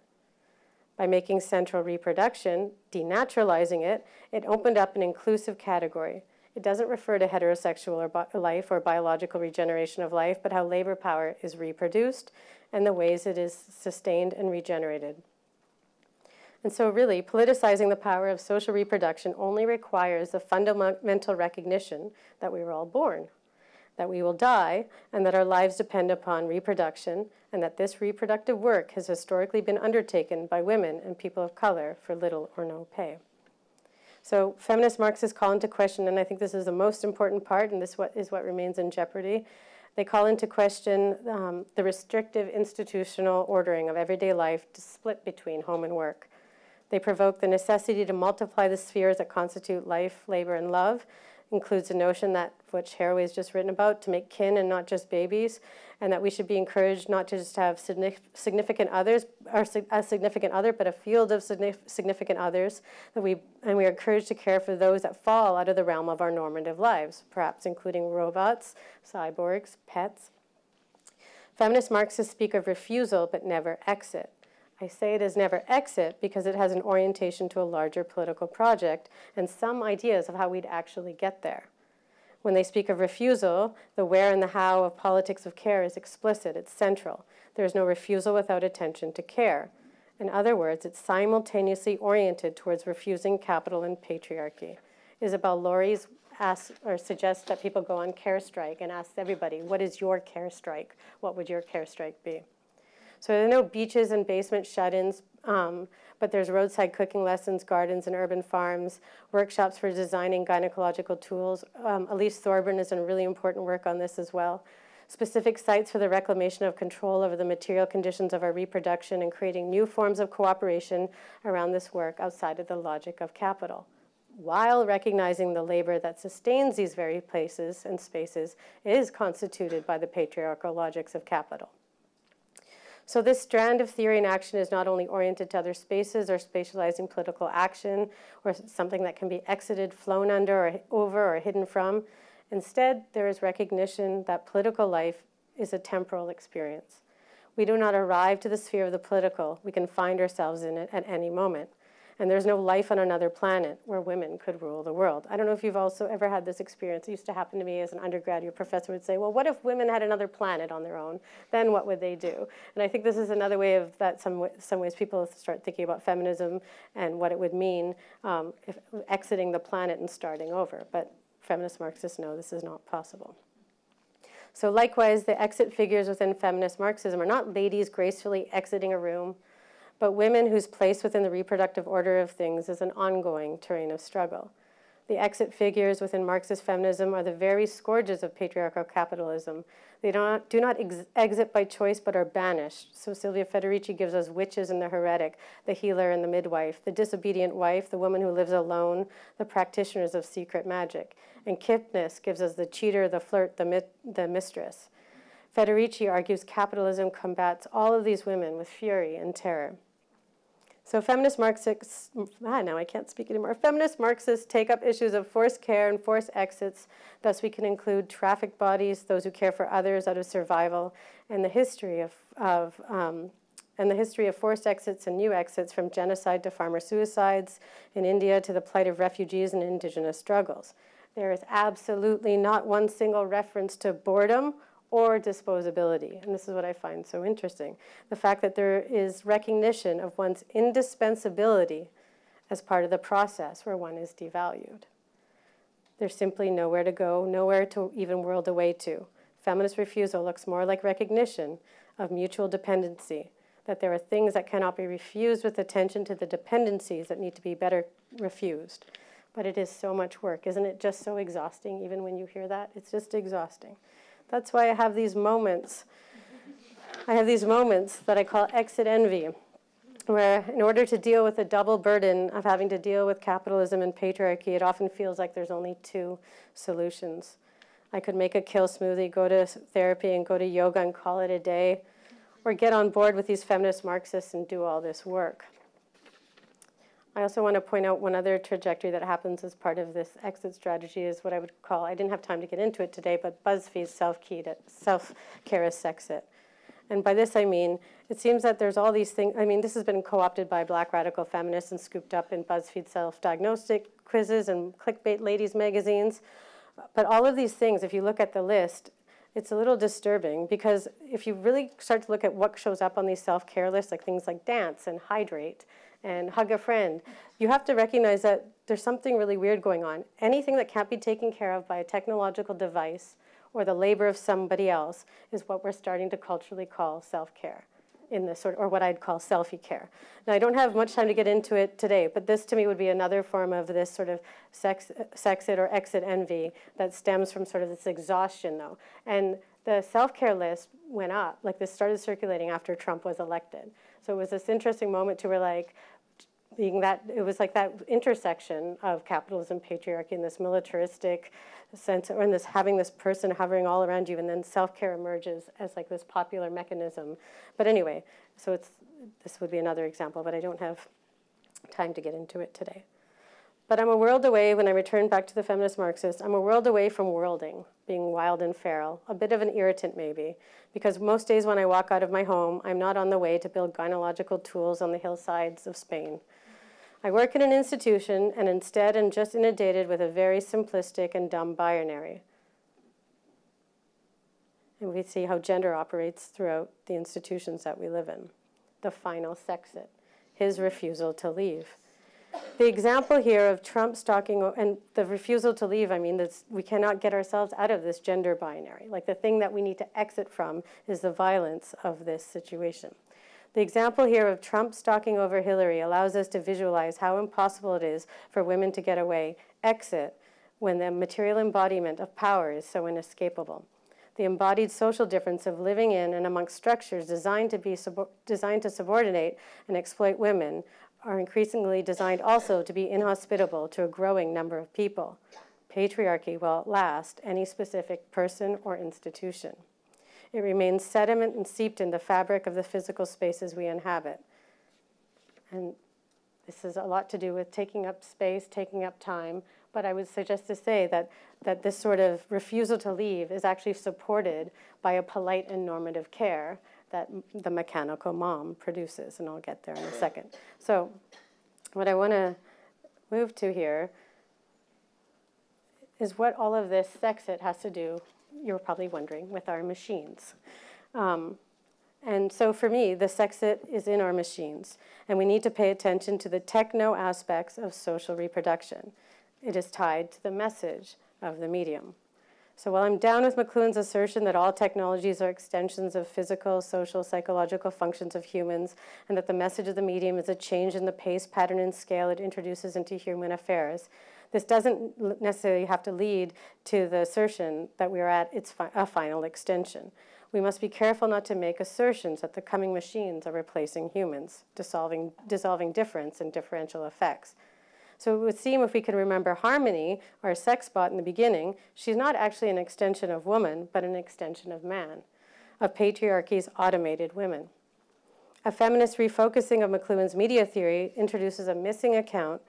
By making central reproduction, denaturalizing it, it opened up an inclusive category. It doesn't refer to heterosexual life or biological regeneration of life, but how labor power is reproduced and the ways it is sustained and regenerated. And so really, politicizing the power of social reproduction only requires the fundamental recognition that we were all born, that we will die, and that our lives depend upon reproduction, and that this reproductive work has historically been undertaken by women and people of color for little or no pay. So feminist Marxists call into question, and I think this is the most important part, and this is what remains in jeopardy. They call into question the restrictive institutional ordering of everyday life to split between home and work. They provoke the necessity to multiply the spheres that constitute life, labor, and love, includes the notion that, which Haraway has just written about, to make kin and not just babies, and that we should be encouraged not to just have significant others, or a significant other, but a field of significant others, and we are encouraged to care for those that fall out of the realm of our normative lives, perhaps including robots, cyborgs, pets. Feminist Marxists speak of refusal, but never exit. I say it as never exit because it has an orientation to a larger political project and some ideas of how we'd actually get there. When they speak of refusal, the where and the how of politics of care is explicit, it's central. There is no refusal without attention to care. In other words, it's simultaneously oriented towards refusing capital and patriarchy. Isabel Laurie suggests that people go on care strike and asks everybody, what is your care strike? What would your care strike be? So there are no beaches and basement shut-ins, but there's roadside cooking lessons, gardens and urban farms, workshops for designing gynecological tools. Elise Thorburn is doing really important work on this as well. Specific sites for the reclamation of control over the material conditions of our reproduction and creating new forms of cooperation around this work outside of the logic of capital, while recognizing the labor that sustains these very places and spaces is constituted by the patriarchal logics of capital. So this strand of theory and action is not only oriented to other spaces or spatializing political action or something that can be exited, flown under, or over, or hidden from. Instead, there is recognition that political life is a temporal experience. We do not arrive to the sphere of the political. We can find ourselves in it at any moment. And there's no life on another planet where women could rule the world. I don't know if you've also ever had this experience. It used to happen to me as an undergrad. Your professor would say, well, what if women had another planet on their own? Then what would they do? And I think this is another way of that some ways people start thinking about feminism and what it would mean if exiting the planet and starting over. But feminist Marxists know this is not possible. So likewise, the exit figures within feminist Marxism are not ladies gracefully exiting a room, but women whose place within the reproductive order of things is an ongoing terrain of struggle. The exit figures within Marxist feminism are the very scourges of patriarchal capitalism. They do not exit by choice, but are banished. So Silvia Federici gives us witches and the heretic, the healer and the midwife, the disobedient wife, the woman who lives alone, the practitioners of secret magic. And Kipnis gives us the cheater, the flirt, the mistress. Federici argues capitalism combats all of these women with fury and terror. So feminist Marxists, now I can't speak anymore. Feminist Marxists take up issues of forced care and forced exits. Thus we can include trafficked bodies, those who care for others out of survival, and the history of forced exits and new exits, from genocide to farmer suicides in India to the plight of refugees and indigenous struggles. There is absolutely not one single reference to boredom or disposability. And this is what I find so interesting. The fact that there is recognition of one's indispensability as part of the process where one is devalued. There's simply nowhere to go, nowhere to even whirl away to. Feminist refusal looks more like recognition of mutual dependency, that there are things that cannot be refused with attention to the dependencies that need to be better refused. But it is so much work. Isn't it just so exhausting even when you hear that? It's just exhausting. That's why I have these moments. I have these moments that I call exit envy. where in order to deal with the double burden of having to deal with capitalism and patriarchy, it often feels like there's only two solutions. I could make a kill smoothie, go to therapy, and go to yoga and call it a day, or get on board with these feminist Marxists and do all this work. I also want to point out one other trajectory that happens as part of this exit strategy is what I would call, I didn't have time to get into it today, but BuzzFeed's self-care as sexit. And by this I mean, it seems that there's all these things, I mean, this has been co-opted by black radical feminists and scooped up in BuzzFeed self-diagnostic quizzes and clickbait ladies magazines. But all of these things, if you look at the list, it's a little disturbing because if you really start to look at what shows up on these self-care lists, like things like dance and hydrate and hug a friend, you have to recognize that there's something really weird going on. Anything that can't be taken care of by a technological device or the labor of somebody else is what we're starting to culturally call self-care, in this sort of, or what I'd call selfie care. Now, I don't have much time to get into it today, but this to me would be another form of this sort of sexit or exit envy that stems from sort of this exhaustion, though. And the self-care list went up, like this started circulating after Trump was elected. So it was this interesting moment to where like, being that, it was like that intersection of capitalism, patriarchy, and this militaristic sense, or in this having this person hovering all around you, and then self-care emerges as like this popular mechanism. But anyway, so this would be another example, but I don't have time to get into it today. But I'm a world away, when I return back to the feminist Marxist, I'm a world away from worlding, being wild and feral, a bit of an irritant maybe, because most days when I walk out of my home, I'm not on the way to build gynecological tools on the hillsides of Spain. I work in an institution and instead am just inundated with a very simplistic and dumb binary. And we see how gender operates throughout the institutions that we live in. The final sexit, his refusal to leave. The example here of Trump stalking, and the refusal to leave, I mean, we cannot get ourselves out of this gender binary. Like the thing that we need to exit from is the violence of this situation. The example here of Trump stalking over Hillary allows us to visualize how impossible it is for women to get away, exit, when the material embodiment of power is so inescapable. The embodied social difference of living in and amongst structures designed to subordinate and exploit women are increasingly designed also to be inhospitable to a growing number of people. Patriarchy will outlast any specific person or institution. It remains sediment and seeped in the fabric of the physical spaces we inhabit. And this has a lot to do with taking up space, taking up time, but I would suggest to say that this sort of refusal to leave is actually supported by a polite and normative care that the mechanical mom produces, and I'll get there in a second. So what I want to move to here is what all of this sexit has to do, you're probably wondering, with our machines. And so for me, the sexit is in our machines, and we need to pay attention to the techno aspects of social reproduction. It is tied to the message of the medium. So while I'm down with McLuhan's assertion that all technologies are extensions of physical, social, psychological functions of humans, and that the message of the medium is a change in the pace, pattern, and scale it introduces into human affairs, this doesn't necessarily have to lead to the assertion that we are at a final extension. We must be careful not to make assertions that the coming machines are replacing humans, dissolving difference and differential effects. So it would seem if we can remember Harmony, our sex bot in the beginning, she's not actually an extension of woman, but an extension of man, of patriarchy's automated women. A feminist refocusing of McLuhan's media theory introduces a missing account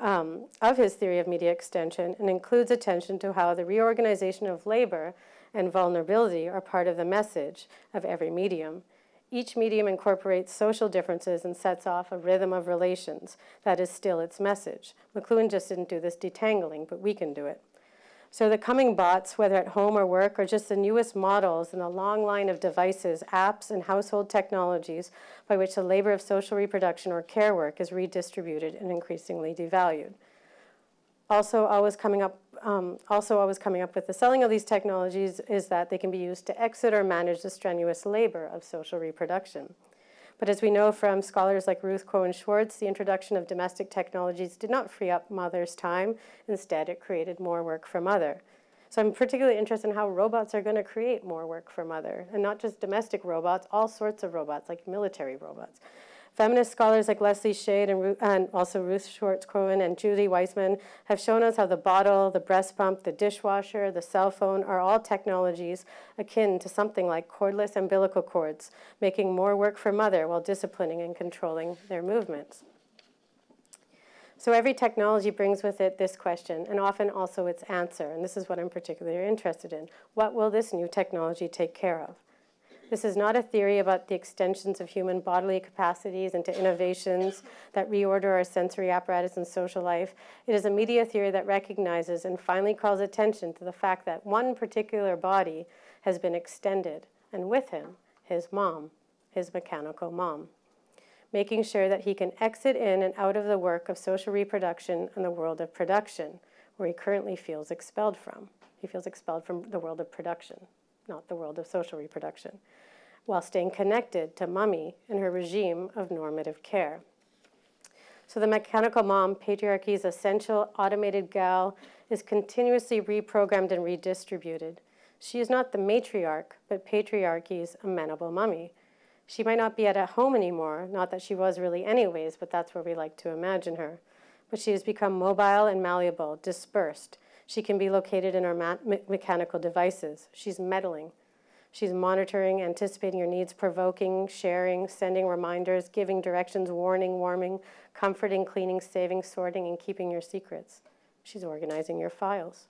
of his theory of media extension and includes attention to how the reorganization of labor and vulnerability are part of the message of every medium. Each medium incorporates social differences and sets off a rhythm of relations that is still its message. McLuhan just didn't do this detangling, but we can do it. So the coming bots, whether at home or work, are just the newest models in a long line of devices, apps, and household technologies by which the labor of social reproduction or care work is redistributed and increasingly devalued. Also always coming up with the selling of these technologies is that they can be used to exit or manage the strenuous labor of social reproduction. But as we know from scholars like Ruth Cohen-Schwartz, the introduction of domestic technologies did not free up mother's time. Instead, it created more work for mother. So I'm particularly interested in how robots are going to create more work for mother, and not just domestic robots, all sorts of robots, like military robots. Feminist scholars like Leslie Shade and also Ruth Schwartz-Cohen and Judy Weissman have shown us how the bottle, the breast pump, the dishwasher, the cell phone are all technologies akin to something like cordless umbilical cords, making more work for mother while disciplining and controlling their movements. So every technology brings with it this question, and often also its answer, and this is what I'm particularly interested in. What will this new technology take care of? This is not a theory about the extensions of human bodily capacities into innovations that reorder our sensory apparatus and social life. It is a media theory that recognizes and finally calls attention to the fact that one particular body has been extended, and with him, his mom, his mechanical mom, making sure that he can exit in and out of the work of social reproduction and the world of production, where he currently feels expelled from. He feels expelled from the world of production, not the world of social reproduction, while staying connected to Mummy and her regime of normative care. So the mechanical mom, patriarchy's essential automated gal, is continuously reprogrammed and redistributed. She is not the matriarch, but patriarchy's amenable mummy. She might not be at a home anymore, not that she was really anyways, but that's where we like to imagine her. But she has become mobile and malleable, dispersed. She can be located in our mechanical devices. She's meddling. She's monitoring, anticipating your needs, provoking, sharing, sending reminders, giving directions, warning, warming, comforting, cleaning, saving, sorting, and keeping your secrets. She's organizing your files.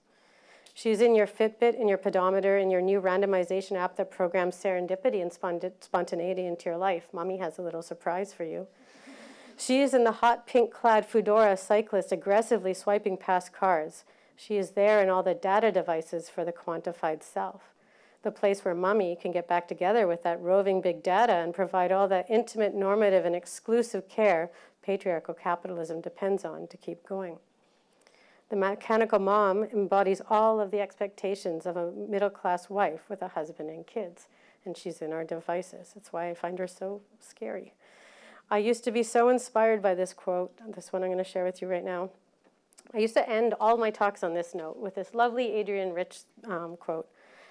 She's in your Fitbit, in your pedometer, in your new randomization app that programs serendipity and spontaneity into your life. Mommy has a little surprise for you. She is in the hot pink-clad Foodora cyclist aggressively swiping past cars. She is there in all the data devices for the quantified self, the place where Mummy can get back together with that roving big data and provide all the intimate, normative, and exclusive care patriarchal capitalism depends on to keep going. The mechanical mom embodies all of the expectations of a middle-class wife with a husband and kids, and she's in our devices. That's why I find her so scary. I used to be so inspired by this quote, this one I'm going to share with you right now. I used to end all my talks on this note with this lovely Adrienne Rich quote.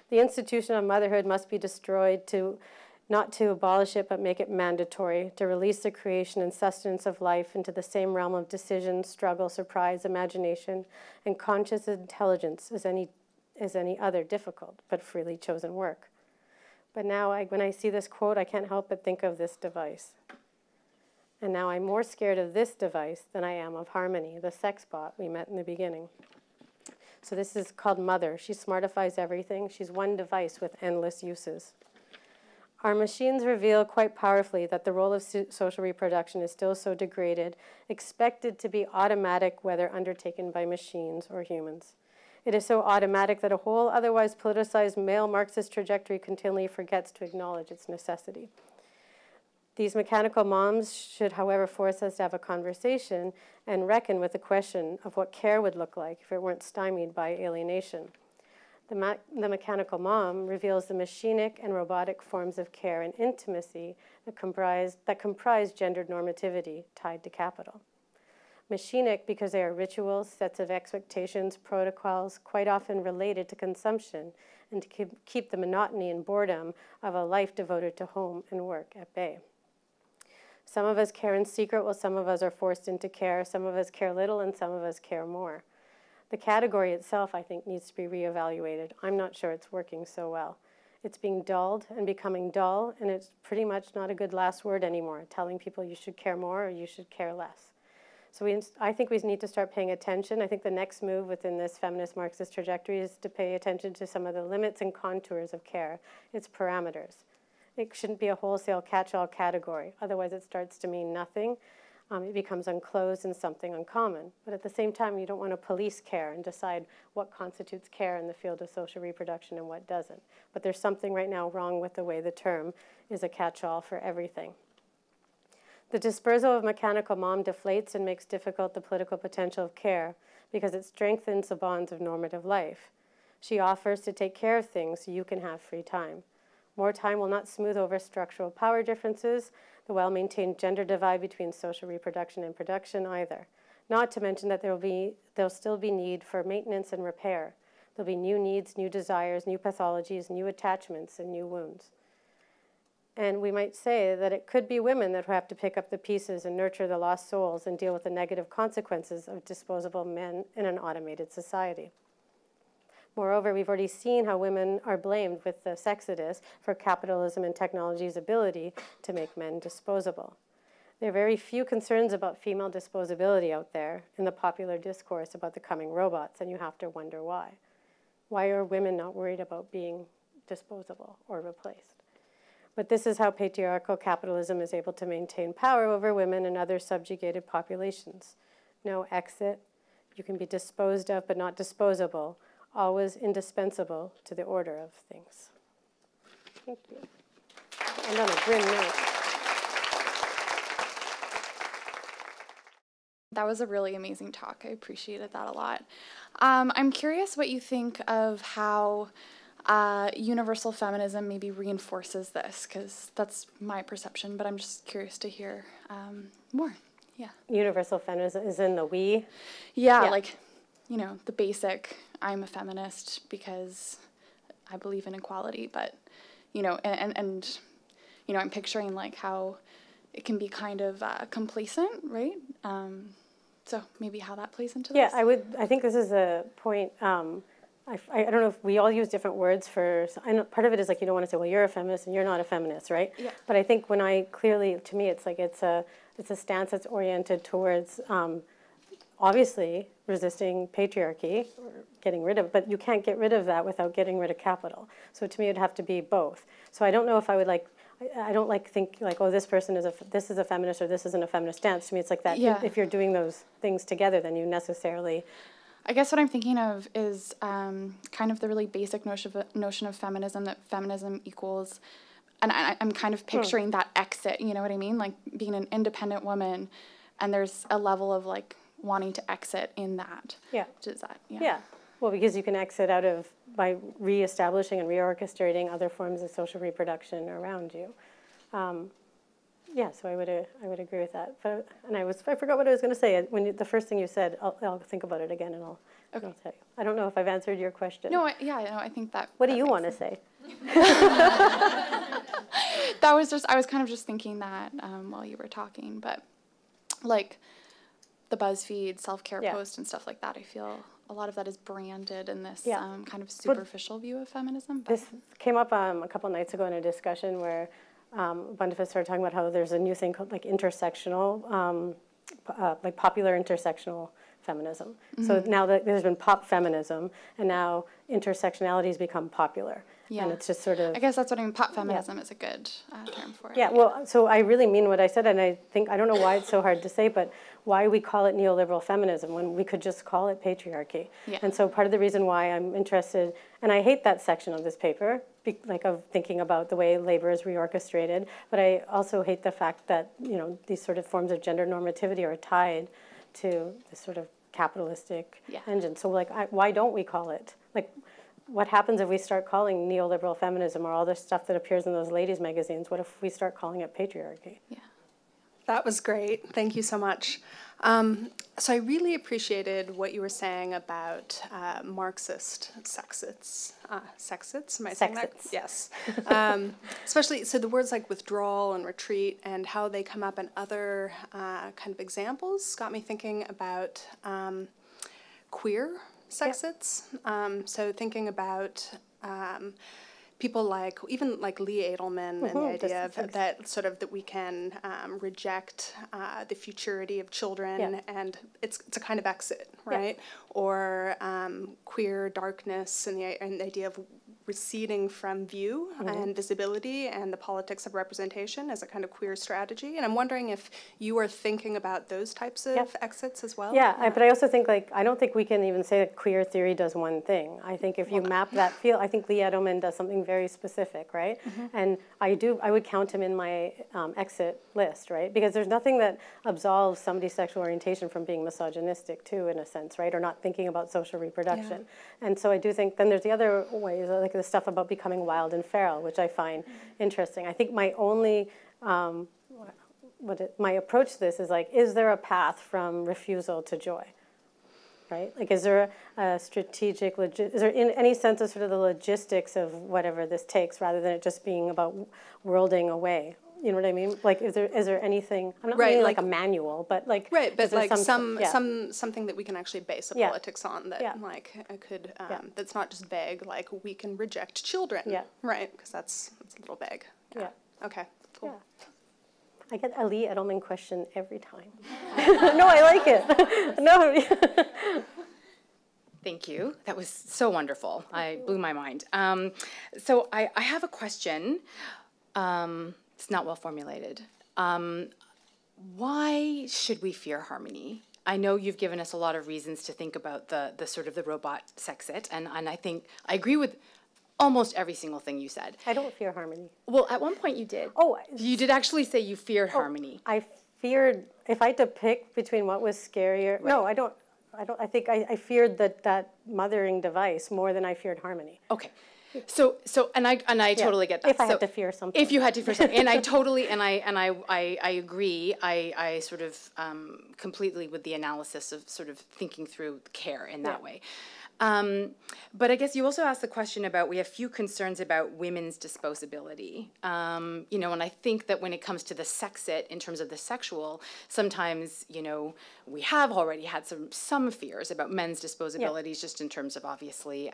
The institution of motherhood must be destroyed not to abolish it, but make it mandatory, to release the creation and sustenance of life into the same realm of decision, struggle, surprise, imagination, and conscious intelligence as any other difficult but freely chosen work. But now, when I see this quote, I can't help but think of this device. And now I'm more scared of this device than I am of Harmony, the sex bot we met in the beginning. So this is called Mother. She smartifies everything. She's one device with endless uses. Our machines reveal quite powerfully that the role of social reproduction is still so degraded, expected to be automatic, whether undertaken by machines or humans. It is so automatic that a whole otherwise politicized male Marxist trajectory continually forgets to acknowledge its necessity. These mechanical moms should, however, force us to have a conversation and reckon with the question of what care would look like if it weren't stymied by alienation. The mechanical mom reveals the machinic and robotic forms of care and intimacy that comprise gendered normativity tied to capital. Machinic because they are rituals, sets of expectations, protocols, quite often related to consumption and to keep the monotony and boredom of a life devoted to home and work at bay. Some of us care in secret while some of us are forced into care. Some of us care little and some of us care more. The category itself, I think, needs to be reevaluated. I'm not sure it's working so well. It's being dulled and becoming dull, and it's pretty much not a good last word anymore, telling people you should care more or you should care less. So I think we need to start paying attention. I think the next move within this feminist Marxist trajectory is to pay attention to some of the limits and contours of care, its parameters. It shouldn't be a wholesale catch-all category. Otherwise, it starts to mean nothing. It becomes unclosed and something uncommon. But at the same time, you don't want to police care and decide what constitutes care in the field of social reproduction and what doesn't. But there's something right now wrong with the way the term is a catch-all for everything. The dispersal of mechanical mom deflates and makes difficult the political potential of care because it strengthens the bonds of normative life. She offers to take care of things so you can have free time. More time will not smooth over structural power differences, the well-maintained gender divide between social reproduction and production either. Not to mention that there'll still be need for maintenance and repair. There'll be new needs, new desires, new pathologies, new attachments, and new wounds. And we might say that it could be women that have to pick up the pieces and nurture the lost souls and deal with the negative consequences of disposable men in an automated society. Moreover, we've already seen how women are blamed with the sexodus for capitalism and technology's ability to make men disposable. There are very few concerns about female disposability out there in the popular discourse about the coming robots, and you have to wonder why. Why are women not worried about being disposable or replaced? But this is how patriarchal capitalism is able to maintain power over women and other subjugated populations. No exit. You can be disposed of but not disposable, always indispensable to the order of things. Thank you. And on a grim note. That was a really amazing talk. I appreciated that a lot. I'm curious what you think of how universal feminism maybe reinforces this, because that's my perception, but I'm just curious to hear more. Yeah. Universal feminism is in the we? Yeah, like, you know, the basic, I'm a feminist because I believe in equality, but, you know, and you know, I'm picturing like how it can be kind of complacent, right? So maybe how that plays into this. Yeah, I think this is a point. I don't know if we all use different words for, I know part of it is like you don't want to say, well, you're a feminist and you're not a feminist, right? Yeah. But I think when I clearly, to me, it's like it's a stance that's oriented towards obviously resisting patriarchy or getting rid of it, but you can't get rid of that without getting rid of capital. So to me, it'd have to be both. So I don't know if I would like, I don't like think like, oh, this person is this is a feminist or this isn't a feminist stance. To me, it's like that. Yeah. If you're doing those things together, then you necessarily. I guess what I'm thinking of is kind of the really basic notion of feminism, that feminism equals, and I'm kind of picturing that exit, you know what I mean? Like being an independent woman, and there's a level of like wanting to exit in that. Yeah. Is that, yeah. Yeah. Well, because you can exit out of, by reestablishing and reorchestrating other forms of social reproduction around you. Yeah, so I would agree with that. But, and I forgot what I was going to say. When the first thing you said, I'll think about it again and I'll tell you. I don't know if I've answered your question. No, I think that. What do you want to say? That was just, I was kind of just thinking that while you were talking, but like the BuzzFeed self-care post and stuff like that, I feel a lot of that is branded in this kind of superficial view of feminism. But. This came up a couple nights ago in a discussion where a bunch of us started talking about how there's a new thing called like intersectional, like popular intersectional feminism. Mm-hmm. So now that there's been pop feminism, and now intersectionality has become popular. Yeah. And it's just sort of. I guess that's what I mean. Pop feminism is a good term for it. Yeah. Well, so I really mean what I said, and I think I don't know why it's so hard to say, but why we call it neoliberal feminism when we could just call it patriarchy. Yeah. And so part of the reason why I'm interested, and I hate that section of this paper, like of thinking about the way labor is reorchestrated, but I also hate the fact that, you know, these sort of forms of gender normativity are tied to this sort of capitalistic engine. So like, why don't we call it, like, what happens if we start calling neoliberal feminism or all this stuff that appears in those ladies' magazines? What if we start calling it patriarchy? Yeah. That was great. Thank you so much. So I really appreciated what you were saying about Marxist sexists. Sexists? Am I saying that? Yes. Especially, so the words like withdrawal and retreat and how they come up in other kind of examples got me thinking about queer sexists. So thinking about people like, even like Lee Edelman, and the idea of that sort of that we can reject the futurity of children, and it's a kind of exit, right? Or queer darkness and the idea of receding from view and visibility and the politics of representation as a kind of queer strategy. And I'm wondering if you are thinking about those types of exits as well? Yeah, but I also think, like, I don't think we can even say that queer theory does one thing. I think if you map that field, I think Lee Edelman does something very specific, right? And I would count him in my exit list, right? Because there's nothing that absolves somebody's sexual orientation from being misogynistic too, in a sense, right? Or not thinking about social reproduction. And so I do think, then there's the other ways, like the stuff about becoming wild and feral, which I find interesting. I think my only, my approach to this is like, is there a path from refusal to joy? right? Like, is there a strategic, is there in any sense of sort of the logistics of whatever this takes, rather than it just being about worlding away? You know what I mean? Like, is there anything? I'm not meaning like a manual, but like but like something that we can actually base a politics on that like could that's not just vague. Like we can reject children, right? Because that's a little vague. Yeah. Okay. Cool. Yeah. I get a Lee Edelman question every time. No, I like it. No. Thank you. That was so wonderful. I blew my mind. So I have a question. It's not well formulated. Why should we fear harmony? I know you've given us a lot of reasons to think about the sort of the robot sexit, and I think I agree with almost every single thing you said. I don't fear harmony. Well, at one point you did. Oh. You did actually say you feared harmony. I feared, if I had to pick between what was scarier, right. No, I don't, I think I feared that mothering device more than I feared harmony. Okay. So and I totally get that. If I had to fear something. If you had to fear something, and I totally I agree. I sort of completely with the analysis of sort of thinking through care in that way. But I guess you also asked the question about, we have few concerns about women's disposability. You know, and I think that when it comes to the sexit, in terms of the sexual, sometimes, you know, we have already had some fears about men's disposabilities, just in terms of obviously,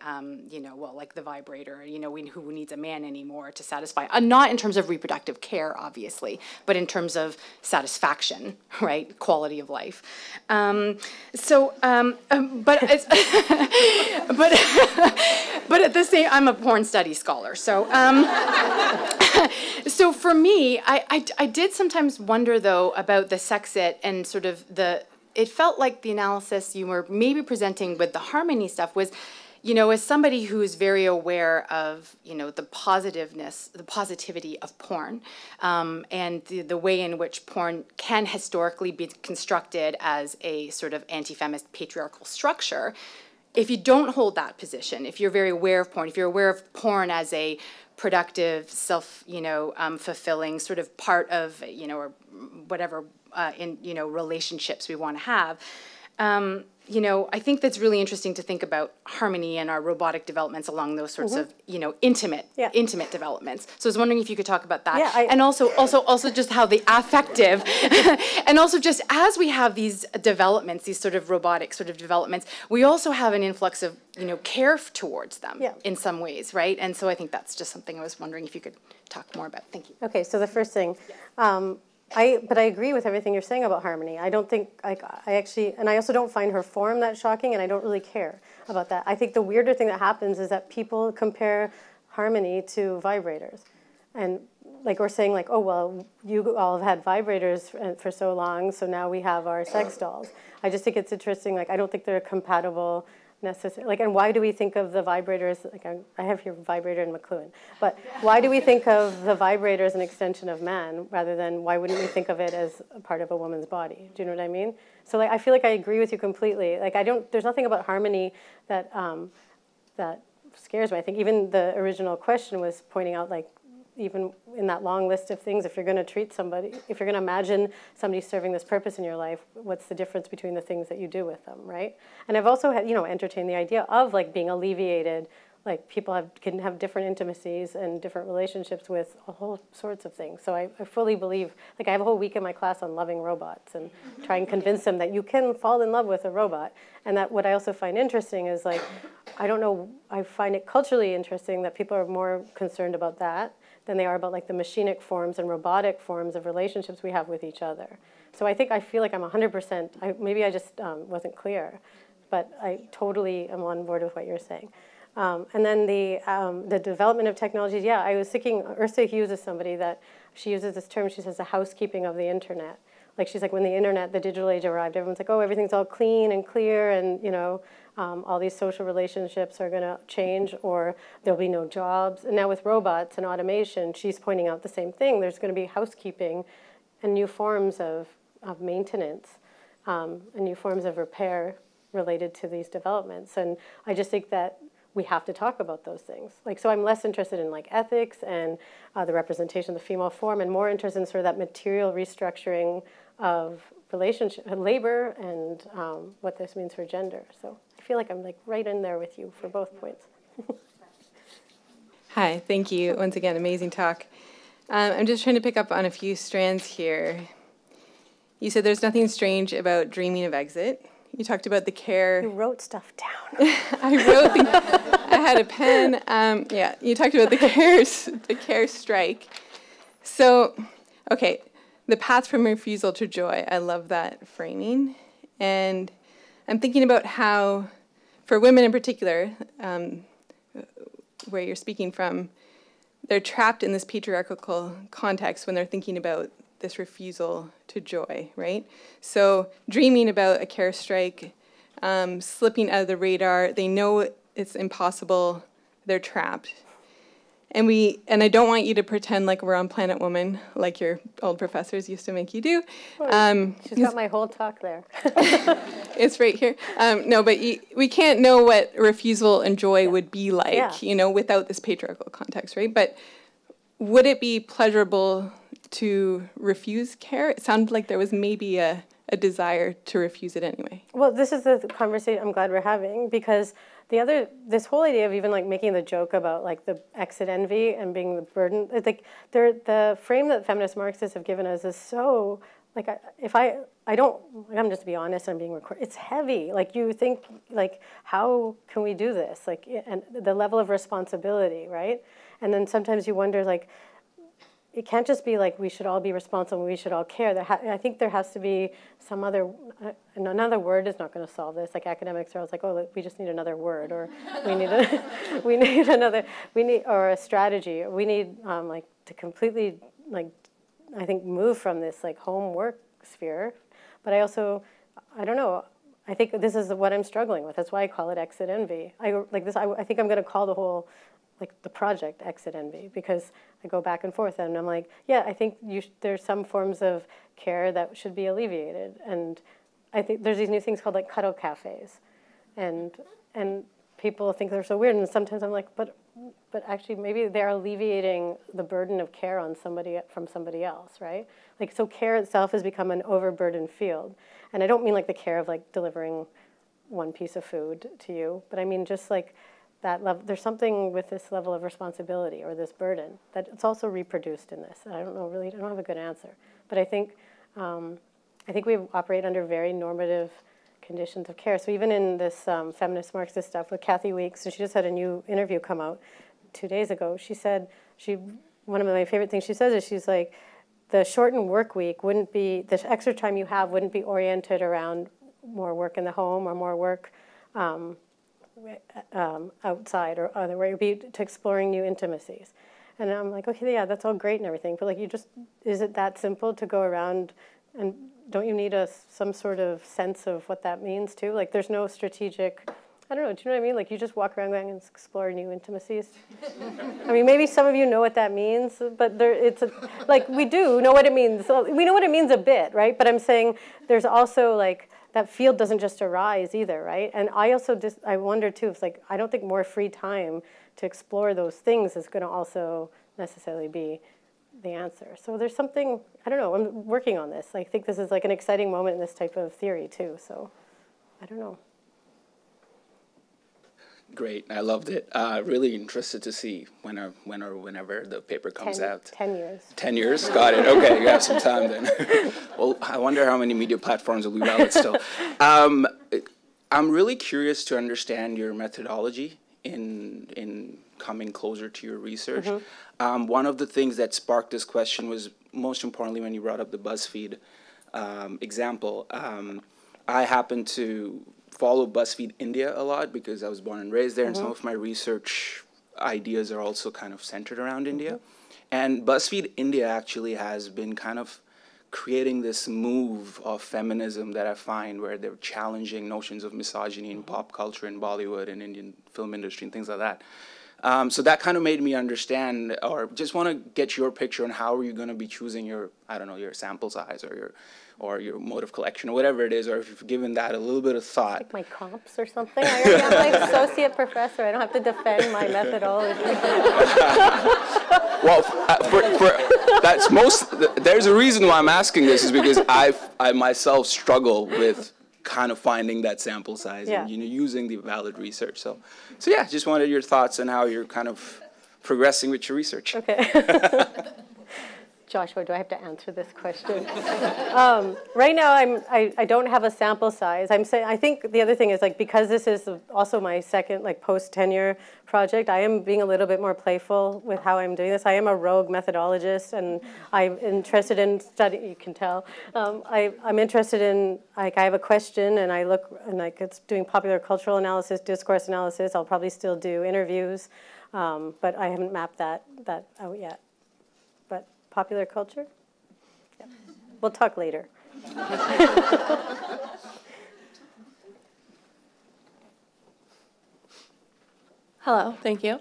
you know, well, like the vibrator, you know, who needs a man anymore to satisfy, not in terms of reproductive care, obviously, but in terms of satisfaction, right, quality of life. But it's but at the same, I'm a porn studies scholar, so so for me, I did sometimes wonder though about the sexit and sort of it felt like the analysis you were maybe presenting with the harmony stuff was, you know, as somebody who is very aware of, you know, the positivity of porn, and the way in which porn can historically be constructed as a sort of anti-feminist patriarchal structure. If you don't hold that position, if you're very aware of porn, if you're aware of porn as a productive, fulfilling sort of part of, you know, or whatever in, you know, relationships we want to have, you know, I think that's really interesting to think about harmony and our robotic developments along those sorts of, you know, intimate developments. So I was wondering if you could talk about that. Yeah, and also just how the affective, and also just as we have these developments, these sort of robotic sort of developments, we also have an influx of, you know, care towards them in some ways, right? And so I think that's just something I was wondering if you could talk more about. Thank you. Okay, so the first thing, but I agree with everything you're saying about harmony. I don't think, I actually, and I also don't find her form that shocking, and I don't really care about that. I think the weirder thing that happens is that people compare harmony to vibrators. And like we're saying, like, oh, well, you all have had vibrators for so long, so now we have our sex dolls. I just think it's interesting, like, I don't think they're compatible necessarily. Like, and why do we think of the vibrators, like I have here vibrator in McLuhan, but why do we think of the vibrator as an extension of man rather than why wouldn't we think of it as a part of a woman's body? Do you know what I mean? So like, I feel like I agree with you completely. Like there's nothing about harmony that, that scares me. I think even the original question was pointing out, like, even in that long list of things, if you're going to treat somebody, if you're going to imagine somebody serving this purpose in your life, what's the difference between the things that you do with them, right? And I've also had, you know, entertained the idea of like being alleviated, like people can have different intimacies and different relationships with a whole sorts of things. So I fully believe, like I have a whole week in my class on loving robots and try and convince them that you can fall in love with a robot. And that what I also find interesting is like, I don't know, I find it culturally interesting that people are more concerned about that than they are about like the machinic forms and robotic forms of relationships we have with each other. So I feel like I'm 100%, maybe I just wasn't clear, but I totally am on board with what you're saying. And then the development of technologies, yeah, I was thinking, Ursula Hughes is somebody that, she uses this term, she says the housekeeping of the internet. Like she's like, when the internet, the digital age arrived, everyone's like, oh, everything's all clean and clear and, you know, all these social relationships are going to change or there'll be no jobs. And now with robots and automation, she's pointing out the same thing. There's going to be housekeeping and new forms of maintenance and new forms of repair related to these developments. And I just think that we have to talk about those things. Like, so I'm less interested in like ethics and the representation of the female form and more interested in sort of that material restructuring of relationship, labor, and what this means for gender. So I feel like I'm like right in there with you for both points. Hi, thank you. Once again, amazing talk. I'm just trying to pick up on a few strands here. You said there's nothing strange about dreaming of exit. You talked about the care. You wrote stuff down. I had a pen. Yeah, you talked about the care strike. So, okay, the path from refusal to joy. I love that framing. And I'm thinking about how, for women in particular, where you're speaking from, they're trapped in this patriarchal context when they're thinking about this refusal to joy, right? So dreaming about a care strike, slipping out of the radar, they know it's impossible, they're trapped. And I don't want you to pretend like we're on Planet Woman, like your old professors used to make you do. She's got my whole talk there. It's right here. No, but we can't know what refusal and joy would be like, without this patriarchal context, right? But would it be pleasurable to refuse care? It sounded like there was maybe a desire to refuse it anyway. Well, this is the conversation I'm glad we're having, because this whole idea of even like making the joke about like the exit envy and being the burden, like the frame that feminist Marxists have given us is so, like, I'm just to be honest, I'm being recorded, it's heavy. Like you think, like, how can we do this? Like, and the level of responsibility, right? And then sometimes you wonder, like, it can't just be like we should all be responsible, we should all care. I think there has to be some other, another word is not going to solve this. Like academics are always like, oh, we just need another word, or we need or a strategy. We need like to completely, like, I think move from this like home work sphere. But I don't know. I think this is what I'm struggling with. That's why I call it exit envy. I think I'm going to call the whole, like, the project exit envy, because I go back and forth and I'm like, yeah, I think there's some forms of care that should be alleviated. And I think there's these new things called like cuddle cafes, and people think they're so weird. And sometimes I'm like, but actually maybe they're alleviating the burden of care on from somebody else, right? Like, so care itself has become an overburdened field. And I don't mean like the care of like delivering one piece of food to you, but I mean just like that level. There's something with this level of responsibility or this burden that it's also reproduced in this. I don't know, really, I don't have a good answer. But I think we operate under very normative conditions of care. So even in this feminist Marxist stuff with Kathy Weeks, and she just had a new interview come out 2 days ago, she said, one of my favorite things she says is, she's like, the shortened work week wouldn't be, the extra time you have wouldn't be oriented around more work in the home or more work outside or other, where it would be to exploring new intimacies. And I'm like, okay, yeah, that's all great and everything, but like, is it that simple to go around, and don't you need some sort of sense of what that means too? Like, there's no strategic, I don't know, do you know what I mean? Like, you just walk around going and explore new intimacies. I mean, maybe some of you know what that means, but like, we do know what it means. So we know what it means a bit, right? But I'm saying there's also like, that field doesn't just arise either, right? And I also I wonder too, it's like, I don't think more free time to explore those things is going to also necessarily be the answer. So there's something, I don't know, I'm working on this. I think this is like an exciting moment in this type of theory too, so I don't know. Great, I loved it. Really interested to see when or whenever the paper comes out. 10 years. 10 years? Got it. Okay, you have some time then. Well, I wonder how many media platforms will be valid still. I'm really curious to understand your methodology in coming closer to your research. Mm-hmm. One of the things that sparked this question was, most importantly, when you brought up the BuzzFeed example. I happen to follow BuzzFeed India a lot because I was born and raised there, and some of my research ideas are also kind of centered around India. And BuzzFeed India actually has been kind of creating this move of feminism that I find, where they're challenging notions of misogyny in pop culture in Bollywood and Indian film industry and things like that. So that kind of made me understand, or just want to get your picture on how are you going to be choosing your, I don't know, your sample size or your or your mode of collection, or whatever it is, or if you've given that a little bit of thought. Like my comps or something? I already have my associate professor. I don't have to defend my methodology. Well, there's a reason why I'm asking this, is because I myself struggle with kind of finding that sample size and using the valid research. So yeah, just wanted your thoughts on how you're kind of progressing with your research. Okay. Joshua, do I have to answer this question? Right now, I don't have a sample size. I think the other thing is, like, because this is also my second, like, post-tenure project, I am being a little bit more playful with how I'm doing this. I am a rogue methodologist, and I'm interested in studying. You can tell. I'm interested in, like, I have a question, and I look, and like, it's doing popular cultural analysis, discourse analysis. I'll probably still do interviews, but I haven't mapped that out yet. Popular culture? Yeah. We'll talk later. Hello, thank you.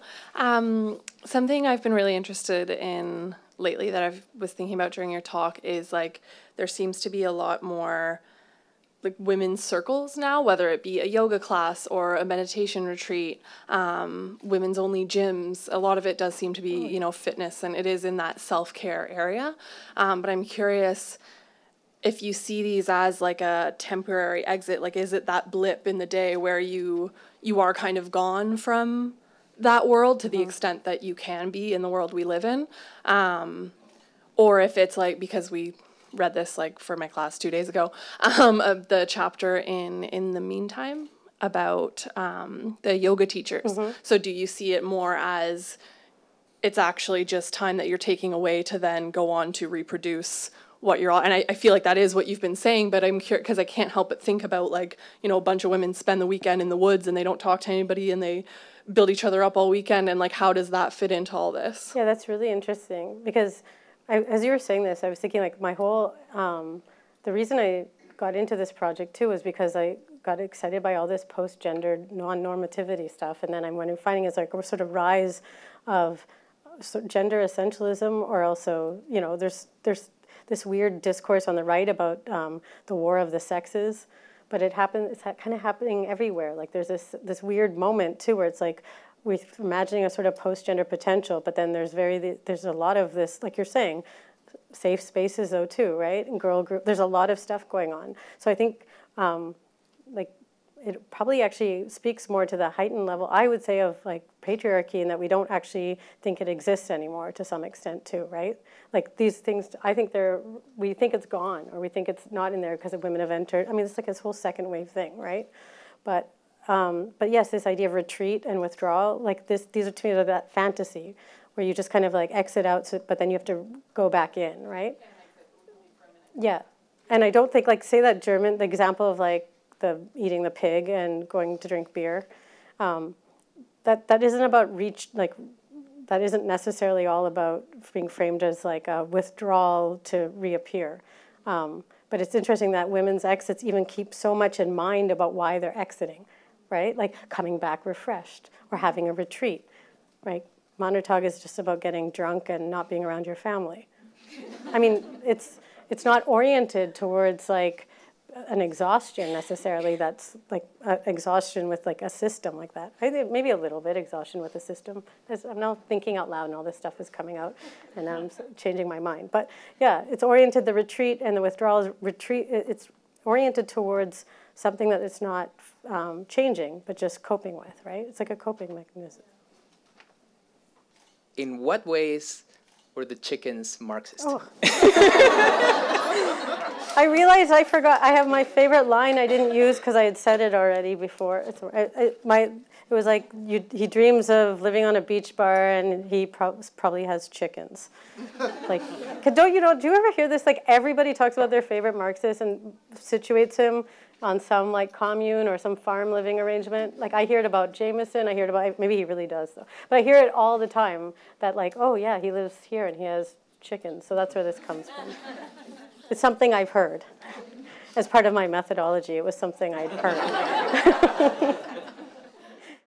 Something I've been really interested in lately that I was thinking about during your talk is, like, there seems to be a lot more, like, women's circles now, whether it be a yoga class or a meditation retreat, women's only gyms. A lot of it does seem to be, you know, fitness, and it is in that self-care area. But I'm curious if you see these as like a temporary exit. Like, is it that blip in the day where you are kind of gone from that world to the extent that you can be in the world we live in? Or if it's like, because we read this, like, for my class 2 days ago, the chapter in the meantime about the yoga teachers. So do you see it more as it's actually just time that you're taking away to then go on to reproduce what you're all, and I feel like that is what you've been saying, but I'm curious because I can't help but think about, like, you know, a bunch of women spend the weekend in the woods and they don't talk to anybody and they build each other up all weekend, and, like, how does that fit into all this? Yeah, that's really interesting, because as you were saying this, I was thinking, like, my whole, the reason I got into this project too was because I got excited by all this post-gendered non-normativity stuff, and then I'm finding it's like a sort of rise of gender essentialism, or also, you know, there's this weird discourse on the right about the war of the sexes, but it's kind of happening everywhere. Like, there's this weird moment too where it's like we're imagining a sort of post-gender potential, but then there's a lot of this, like you're saying, safe spaces though too, right? And girl group, there's a lot of stuff going on. So I think like, it probably actually speaks more to the heightened level, I would say, of, like, patriarchy, and that we don't actually think it exists anymore to some extent too, right? Like, these things, I think we think it's gone, or we think it's not in there because women have entered. I mean, it's like this whole second wave thing, right? But yes, this idea of retreat and withdrawal, like, these are, to me, that fantasy where you just kind of, like, exit out, but then you have to go back in, right? Yeah, and I don't think, like, say that the example of, like, eating the pig and going to drink beer, that isn't about that isn't necessarily all about being framed as, like, a withdrawal to reappear. But it's interesting that women's exits even keep so much in mind about why they're exiting, right? Like, coming back refreshed or having a retreat, right? Montag is just about getting drunk and not being around your family. I mean, it's not oriented towards, like, an exhaustion necessarily. That's like exhaustion with, like, a system like that. I think maybe a little bit exhaustion with a system. I'm now thinking out loud and all this stuff is coming out, and I'm changing my mind. But yeah, it's oriented, the retreat and the withdrawal it's oriented towards something that it's not changing, but just coping with, right? It's like a coping mechanism. In what ways were the chickens Marxist? Oh. I realized I forgot. I have my favorite line I didn't use because I had said it already before. It was like, he dreams of living on a beach bar and he probably has chickens. Like, do you ever hear this? Like, everybody talks about their favorite Marxist and situates him on some, like, commune or some farm living arrangement. Like, I hear it about Jameson. I hear it about, maybe he really does though, but I hear it all the time that, like, oh yeah, he lives here and he has chickens. So that's where this comes from. It's something I've heard. As part of my methodology, it was something I'd heard.